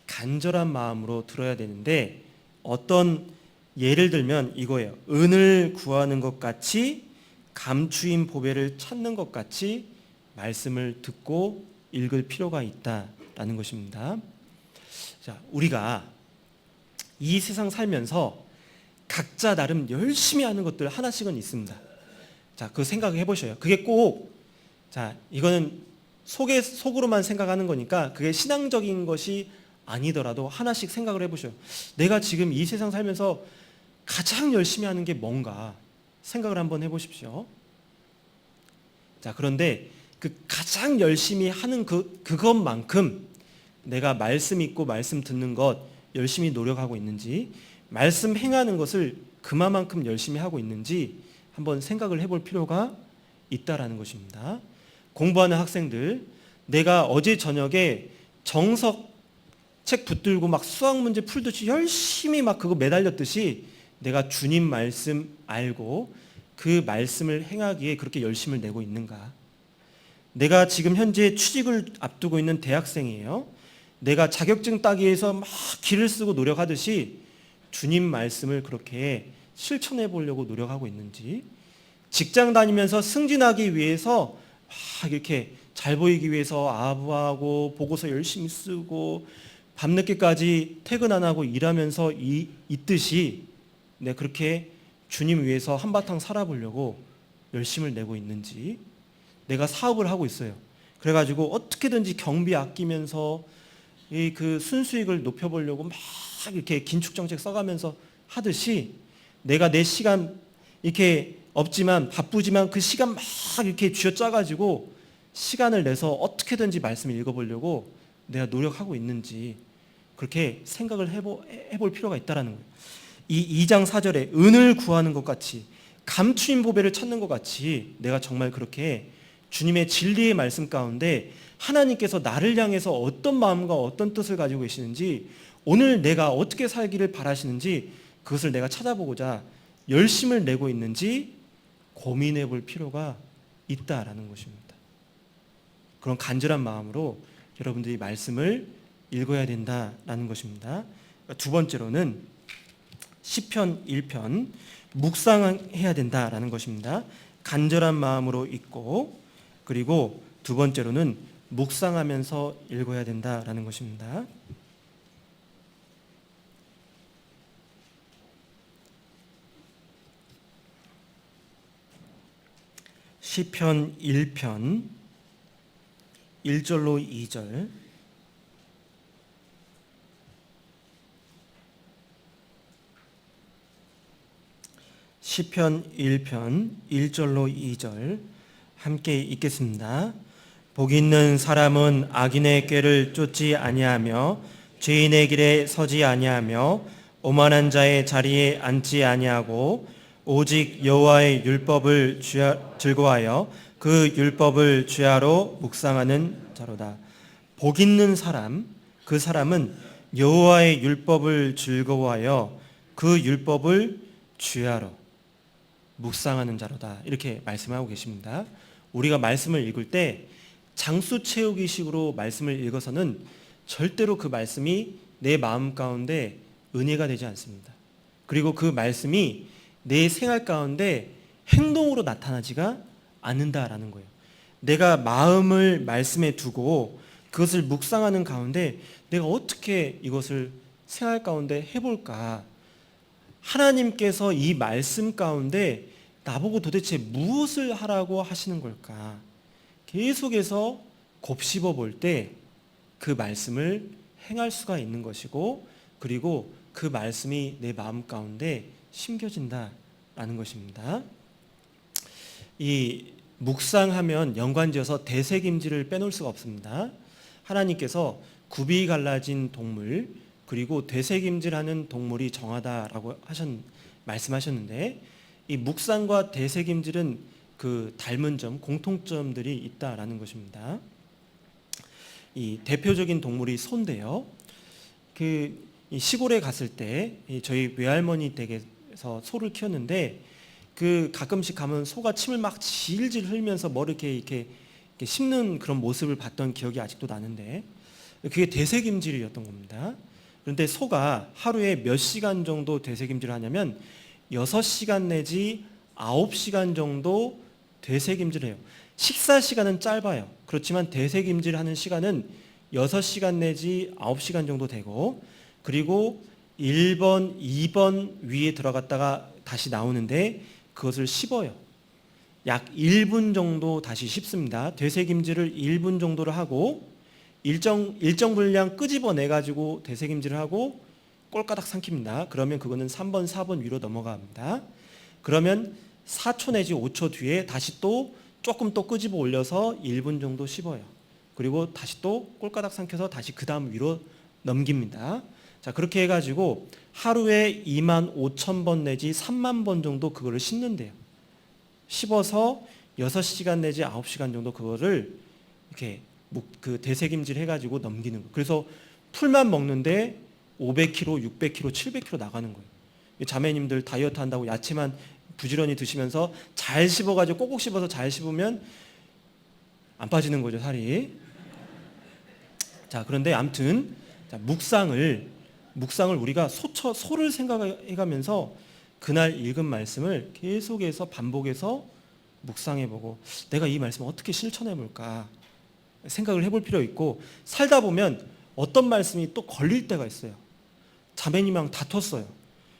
간절한 마음으로 들어야 되는데, 어떤 예를 들면 이거예요. 은을 구하는 것 같이 감추인 보배를 찾는 것 같이 말씀을 듣고 읽을 필요가 있다라는 것입니다. 자, 우리가 이 세상 살면서 각자 나름 열심히 하는 것들 하나씩은 있습니다. 자, 그 생각을 해보셔요. 그게 꼭, 자, 이거는 속으로만 생각하는 거니까 그게 신앙적인 것이 아니더라도 하나씩 생각을 해보셔요. 내가 지금 이 세상 살면서 가장 열심히 하는 게 뭔가 생각을 한번 해보십시오. 자, 그런데 그 가장 열심히 하는 그것만큼 내가 말씀 읽고 말씀 듣는 것 열심히 노력하고 있는지, 말씀 행하는 것을 그만큼 열심히 하고 있는지 한번 생각을 해볼 필요가 있다라는 것입니다. 공부하는 학생들, 내가 어제 저녁에 정석 책 붙들고 막 수학 문제 풀듯이 열심히 막 그거 매달렸듯이 내가 주님 말씀 알고 그 말씀을 행하기에 그렇게 열심을 내고 있는가? 내가 지금 현재 취직을 앞두고 있는 대학생이에요. 내가 자격증 따기 위해서 막 기를 쓰고 노력하듯이 주님 말씀을 그렇게 실천해 보려고 노력하고 있는지, 직장 다니면서 승진하기 위해서 막 이렇게 잘 보이기 위해서 아부하고 보고서 열심히 쓰고 밤늦게까지 퇴근 안 하고 일하면서 있듯이 내가 그렇게 주님 위해서 한바탕 살아보려고 열심을 내고 있는지, 내가 사업을 하고 있어요. 그래가지고 어떻게든지 경비 아끼면서 그 순수익을 높여보려고 막 이렇게 긴축 정책 써가면서 하듯이 내가 내 시간 이렇게 없지만 바쁘지만 그 시간 막 이렇게 쥐어짜가지고 시간을 내서 어떻게든지 말씀을 읽어보려고 내가 노력하고 있는지 그렇게 생각을 해볼 필요가 있다는 거예요. 이 2장 4절에 은을 구하는 것 같이 감추인 보배를 찾는 것 같이 내가 정말 그렇게 주님의 진리의 말씀 가운데 하나님께서 나를 향해서 어떤 마음과 어떤 뜻을 가지고 계시는지, 오늘 내가 어떻게 살기를 바라시는지 그것을 내가 찾아보고자 열심을 내고 있는지 고민해 볼 필요가 있다라는 것입니다. 그런 간절한 마음으로 여러분들이 말씀을 읽어야 된다라는 것입니다. 두 번째로는 시편 1편 묵상해야 된다라는 것입니다. 간절한 마음으로 읽고, 그리고 두 번째로는 묵상하면서 읽어야 된다라는 것입니다. 시편 1편 1절로 2절. 시편 1편 1절로 2절 함께 읽겠습니다. 복 있는 사람은 악인의 꾀를 쫓지 아니하며 죄인의 길에 서지 아니하며 오만한 자의 자리에 앉지 아니하고 오직 여호와의 율법을 즐거워하여 그 율법을 주야로 묵상하는 자로다. 복 있는 사람, 그 사람은 여호와의 율법을 즐거워하여 그 율법을 주야로 묵상하는 자로다. 이렇게 말씀하고 계십니다. 우리가 말씀을 읽을 때 장수 채우기 식으로 말씀을 읽어서는 절대로 그 말씀이 내 마음 가운데 은혜가 되지 않습니다. 그리고 그 말씀이 내 생활 가운데 행동으로 나타나지가 않는다라는 거예요. 내가 마음을 말씀에 두고 그것을 묵상하는 가운데 내가 어떻게 이것을 생활 가운데 해볼까? 하나님께서 이 말씀 가운데 나보고 도대체 무엇을 하라고 하시는 걸까? 계속해서 곱씹어 볼 때 그 말씀을 행할 수가 있는 것이고, 그리고 그 말씀이 내 마음 가운데 심겨진다라는 것입니다. 이 묵상하면 연관지어서 대책임지를 빼놓을 수가 없습니다. 하나님께서 굽이 갈라진 동물, 그리고 되새김질하는 동물이 정하다라고 말씀하셨는데, 이 묵상과 되새김질은 그 닮은 점, 공통점들이 있다라는 것입니다. 이 대표적인 동물이 소인데요. 이 시골에 갔을 때 저희 외할머니 댁에서 소를 키웠는데, 그 가끔씩 가면 소가 침을 막 질질 흘면서 뭐를 이렇게 씹는 그런 모습을 봤던 기억이 아직도 나는데, 그게 되새김질이었던 겁니다. 그런데 소가 하루에 몇 시간 정도 되새김질을 하냐면 6시간 내지 9시간 정도 되새김질을 해요. 식사 시간은 짧아요. 그렇지만 되새김질하는 시간은 6시간 내지 9시간 정도 되고, 그리고 1번, 2번 위에 들어갔다가 다시 나오는데 그것을 씹어요. 약 1분 정도 다시 씹습니다. 되새김질을 1분 정도를 하고 일정 분량 끄집어내 가지고 되새김질을 하고 꼴까닥 삼킵니다. 그러면 그거는 3번, 4번 위로 넘어갑니다. 그러면 4초 내지 5초 뒤에 다시 또 조금 또 끄집어 올려서 1분 정도 씹어요. 그리고 다시 또 꼴까닥 삼켜서 다시 그 다음 위로 넘깁니다. 자, 그렇게 해가지고 하루에 25,000번 내지 3만 번 정도 그거를 씹는데요. 씹어서 6시간 내지 9시간 정도 그거를 이렇게 그 되새김질 해가지고 넘기는 거예요. 그래서 풀만 먹는데 500kg, 600kg, 700kg 나가는 거예요. 자매님들 다이어트 한다고 야채만 부지런히 드시면서 잘 씹어가지고 꼭꼭 씹어서 잘 씹으면 안 빠지는 거죠, 살이. 자, 그런데 아무튼 묵상을 우리가 소를 생각해가면서 그날 읽은 말씀을 계속해서 반복해서 묵상해보고, 내가 이 말씀을 어떻게 실천해볼까 생각을 해볼 필요 있고, 살다 보면 어떤 말씀이 또 걸릴 때가 있어요. 자매님이랑 다퉜어요.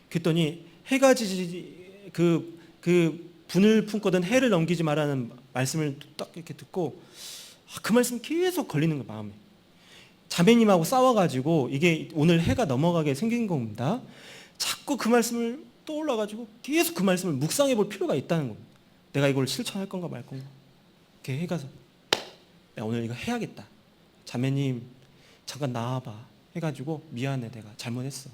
그랬더니 해가 지지 그 분을 품거든 해를 넘기지 말라는 말씀을 딱 이렇게 듣고, 그 말씀이 계속 걸리는 거예요, 마음에. 자매님하고 싸워가지고 이게 오늘 해가 넘어가게 생긴 겁니다. 자꾸 그 말씀을 떠올라가지고 계속 그 말씀을 묵상해 볼 필요가 있다는 겁니다. 내가 이걸 실천할 건가 말 건가. 이렇게 해가서 야, 오늘 이거 해야겠다. 자매님 잠깐 나와봐 해가지고, 미안해 내가 잘못했어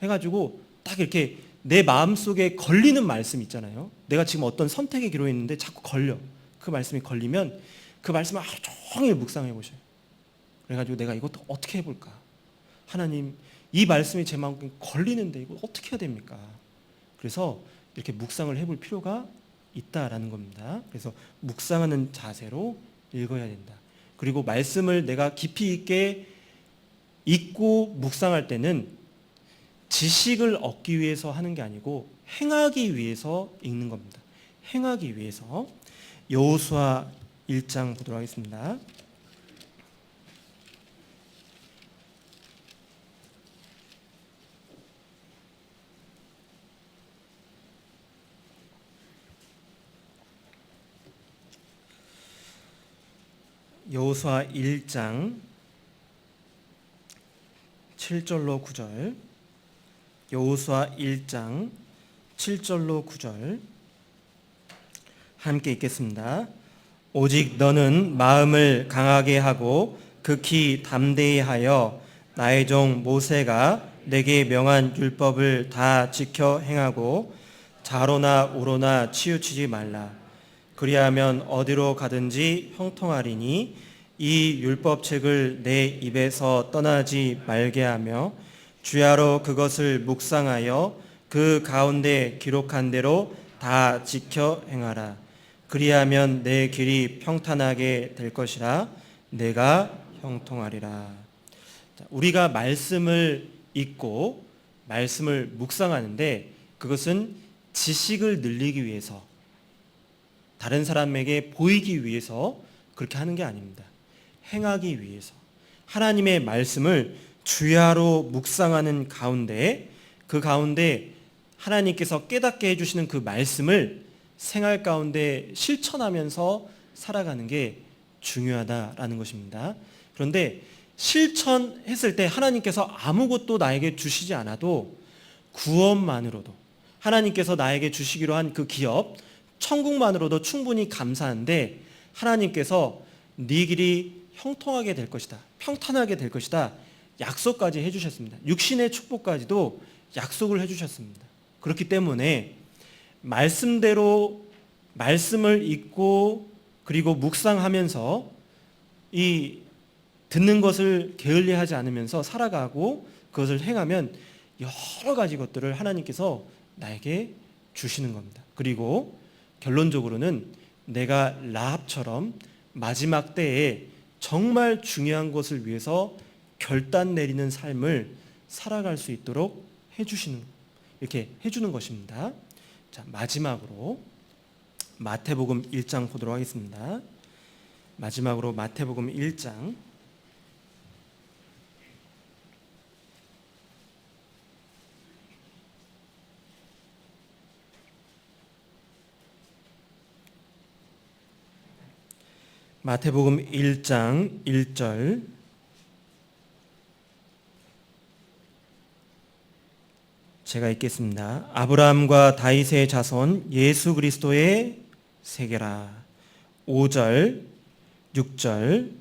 해가지고 딱 이렇게 내 마음속에 걸리는 말씀 있잖아요. 내가 지금 어떤 선택에 기로했는데 자꾸 걸려. 그 말씀이 걸리면 그 말씀을 하루 종일 묵상해 보셔요. 그래가지고 내가 이것도 어떻게 해볼까. 하나님, 이 말씀이 제 마음에 걸리는데 이거 어떻게 해야 됩니까? 그래서 이렇게 묵상을 해볼 필요가 있다라는 겁니다. 그래서 묵상하는 자세로 읽어야 된다. 그리고 말씀을 내가 깊이 있게 읽고 묵상할 때는 지식을 얻기 위해서 하는 게 아니고 행하기 위해서 읽는 겁니다. 행하기 위해서. 여호수아 1장 보도록 하겠습니다. 여호수아 1장 7절로 9절. 여호수아 1장 7절로 9절 함께 읽겠습니다. 오직 너는 마음을 강하게 하고 극히 담대히 하여 나의 종 모세가 내게 명한 율법을 다 지켜 행하고 좌로나 우로나 치우치지 말라. 그리하면 어디로 가든지 형통하리니 이 율법책을 내 입에서 떠나지 말게 하며 주야로 그것을 묵상하여 그 가운데 기록한 대로 다 지켜 행하라. 그리하면 내 길이 평탄하게 될 것이라. 내가 형통하리라. 우리가 말씀을 읽고 말씀을 묵상하는데 그것은 지식을 늘리기 위해서, 다른 사람에게 보이기 위해서 그렇게 하는 게 아닙니다. 행하기 위해서. 하나님의 말씀을 주야로 묵상하는 가운데, 그 가운데 하나님께서 깨닫게 해주시는 그 말씀을 생활 가운데 실천하면서 살아가는 게 중요하다라는 것입니다. 그런데 실천했을 때 하나님께서 아무것도 나에게 주시지 않아도 구원만으로도, 하나님께서 나에게 주시기로 한 그 기업, 천국만으로도 충분히 감사한데, 하나님께서 네 길이 형통하게 될 것이다, 평탄하게 될 것이다 약속까지 해주셨습니다. 육신의 축복까지도 약속을 해주셨습니다. 그렇기 때문에 말씀대로 말씀을 읽고 그리고 묵상하면서 이 듣는 것을 게을리하지 않으면서 살아가고 그것을 행하면 여러 가지 것들을 하나님께서 나에게 주시는 겁니다. 그리고 결론적으로는 내가 라합처럼 마지막 때에 정말 중요한 것을 위해서 결단 내리는 삶을 살아갈 수 있도록 이렇게 해주는 것입니다. 자, 마지막으로 마태복음 1장 보도록 하겠습니다. 마지막으로 마태복음 1장 마태복음 1장 1절 제가 읽겠습니다. 아브라함과 다윗의 자손 예수 그리스도의 세계라. 5절 6절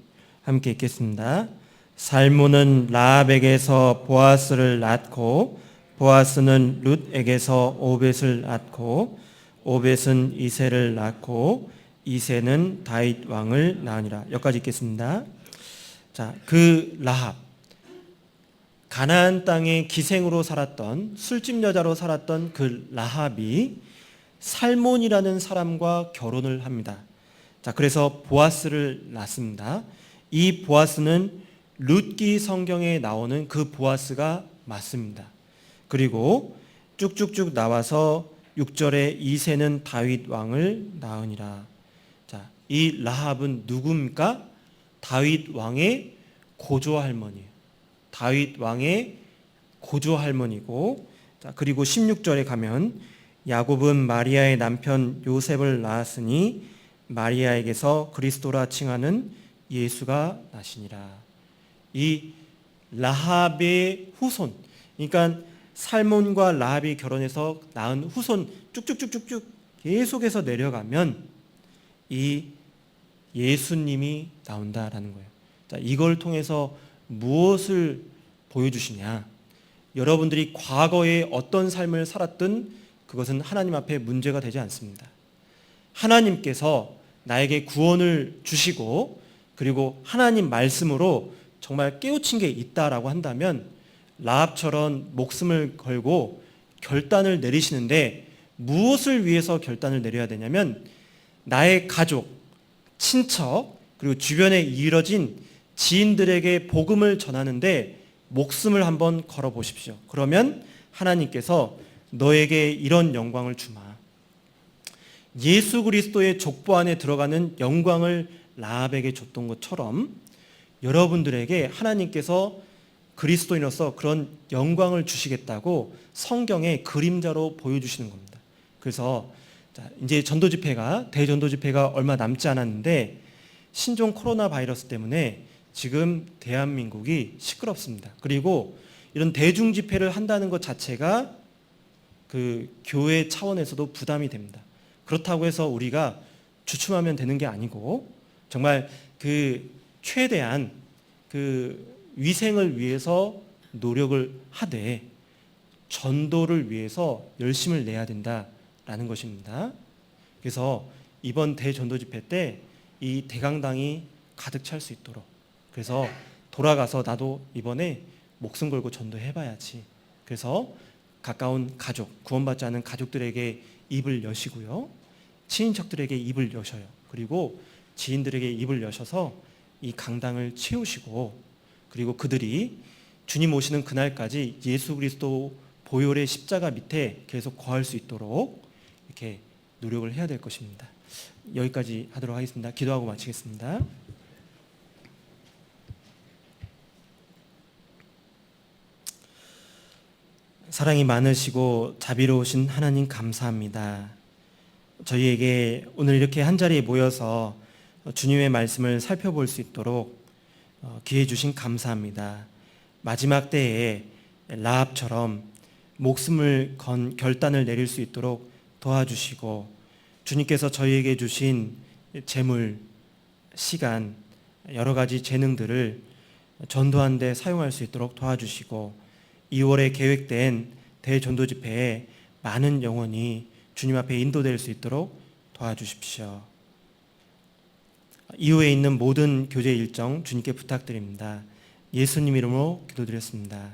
함께 읽겠습니다. 살몬은 라합에게서 보아스를 낳고 보아스는 룻에게서 오벳을 낳고 오벳은 이새를 낳고 이새는 다윗 왕을 낳으니라. 여기까지 읽겠습니다. 자, 그 라합, 가나안 땅에 기생으로 살았던, 술집 여자로 살았던 그 라합이 살몬이라는 사람과 결혼을 합니다. 자, 그래서 보아스를 낳습니다. 이 보아스는 룻기 성경에 나오는 그 보아스가 맞습니다. 그리고 쭉쭉쭉 나와서 6절에 이새는 다윗 왕을 낳으니라. 자, 이 라합은 누굽니까? 다윗 왕의 고조 할머니예요. 다윗 왕의 고조 할머니고, 자, 그리고 16절에 가면 야곱은 마리아의 남편 요셉을 낳았으니 마리아에게서 그리스도라 칭하는 예수가 나시니라. 이 라합의 후손, 그러니까 살몬과 라합이 결혼해서 낳은 후손 쭉쭉쭉쭉쭉 계속해서 내려가면 이 예수님이 나온다라는 거예요. 자, 이걸 통해서 무엇을 보여주시냐? 여러분들이 과거에 어떤 삶을 살았든 그것은 하나님 앞에 문제가 되지 않습니다. 하나님께서 나에게 구원을 주시고 그리고 하나님 말씀으로 정말 깨우친 게 있다라고 한다면 라합처럼 목숨을 걸고 결단을 내리시는데, 무엇을 위해서 결단을 내려야 되냐면 나의 가족, 친척 그리고 주변에 이뤄진 지인들에게 복음을 전하는데 목숨을 한번 걸어 보십시오. 그러면 하나님께서 너에게 이런 영광을 주마. 예수 그리스도의 족보 안에 들어가는 영광을 라합에게 줬던 것처럼 여러분들에게 하나님께서 그리스도인으로서 그런 영광을 주시겠다고 성경의 그림자로 보여주시는 겁니다. 그래서 이제 대전도 집회가 얼마 남지 않았는데 신종 코로나 바이러스 때문에 지금 대한민국이 시끄럽습니다. 그리고 이런 대중 집회를 한다는 것 자체가 그 교회 차원에서도 부담이 됩니다. 그렇다고 해서 우리가 주춤하면 되는 게 아니고 정말 그 최대한 그 위생을 위해서 노력을 하되 전도를 위해서 열심을 내야 된다라는 것입니다. 그래서 이번 대전도 집회 때 이 대강당이 가득 찰 수 있도록, 그래서 돌아가서 나도 이번에 목숨 걸고 전도해봐야지. 그래서 가까운 가족, 구원받지 않은 가족들에게 입을 여시고요, 친인척들에게 입을 여셔요. 그리고 지인들에게 입을 여셔서 이 강당을 채우시고, 그리고 그들이 주님 오시는 그날까지 예수 그리스도 보혈의 십자가 밑에 계속 거할 수 있도록 이렇게 노력을 해야 될 것입니다. 여기까지 하도록 하겠습니다. 기도하고 마치겠습니다. 사랑이 많으시고 자비로우신 하나님 감사합니다. 저희에게 오늘 이렇게 한자리에 모여서 주님의 말씀을 살펴볼 수 있도록 기회 주신 감사합니다. 마지막 때에 라합처럼 목숨을 건 결단을 내릴 수 있도록 도와주시고, 주님께서 저희에게 주신 재물, 시간, 여러 가지 재능들을 전도하는 데 사용할 수 있도록 도와주시고, 2월에 계획된 대전도 집회에 많은 영혼이 주님 앞에 인도될 수 있도록 도와주십시오. 이후에 있는 모든 교제 일정 주님께 부탁드립니다. 예수님 이름으로 기도드렸습니다.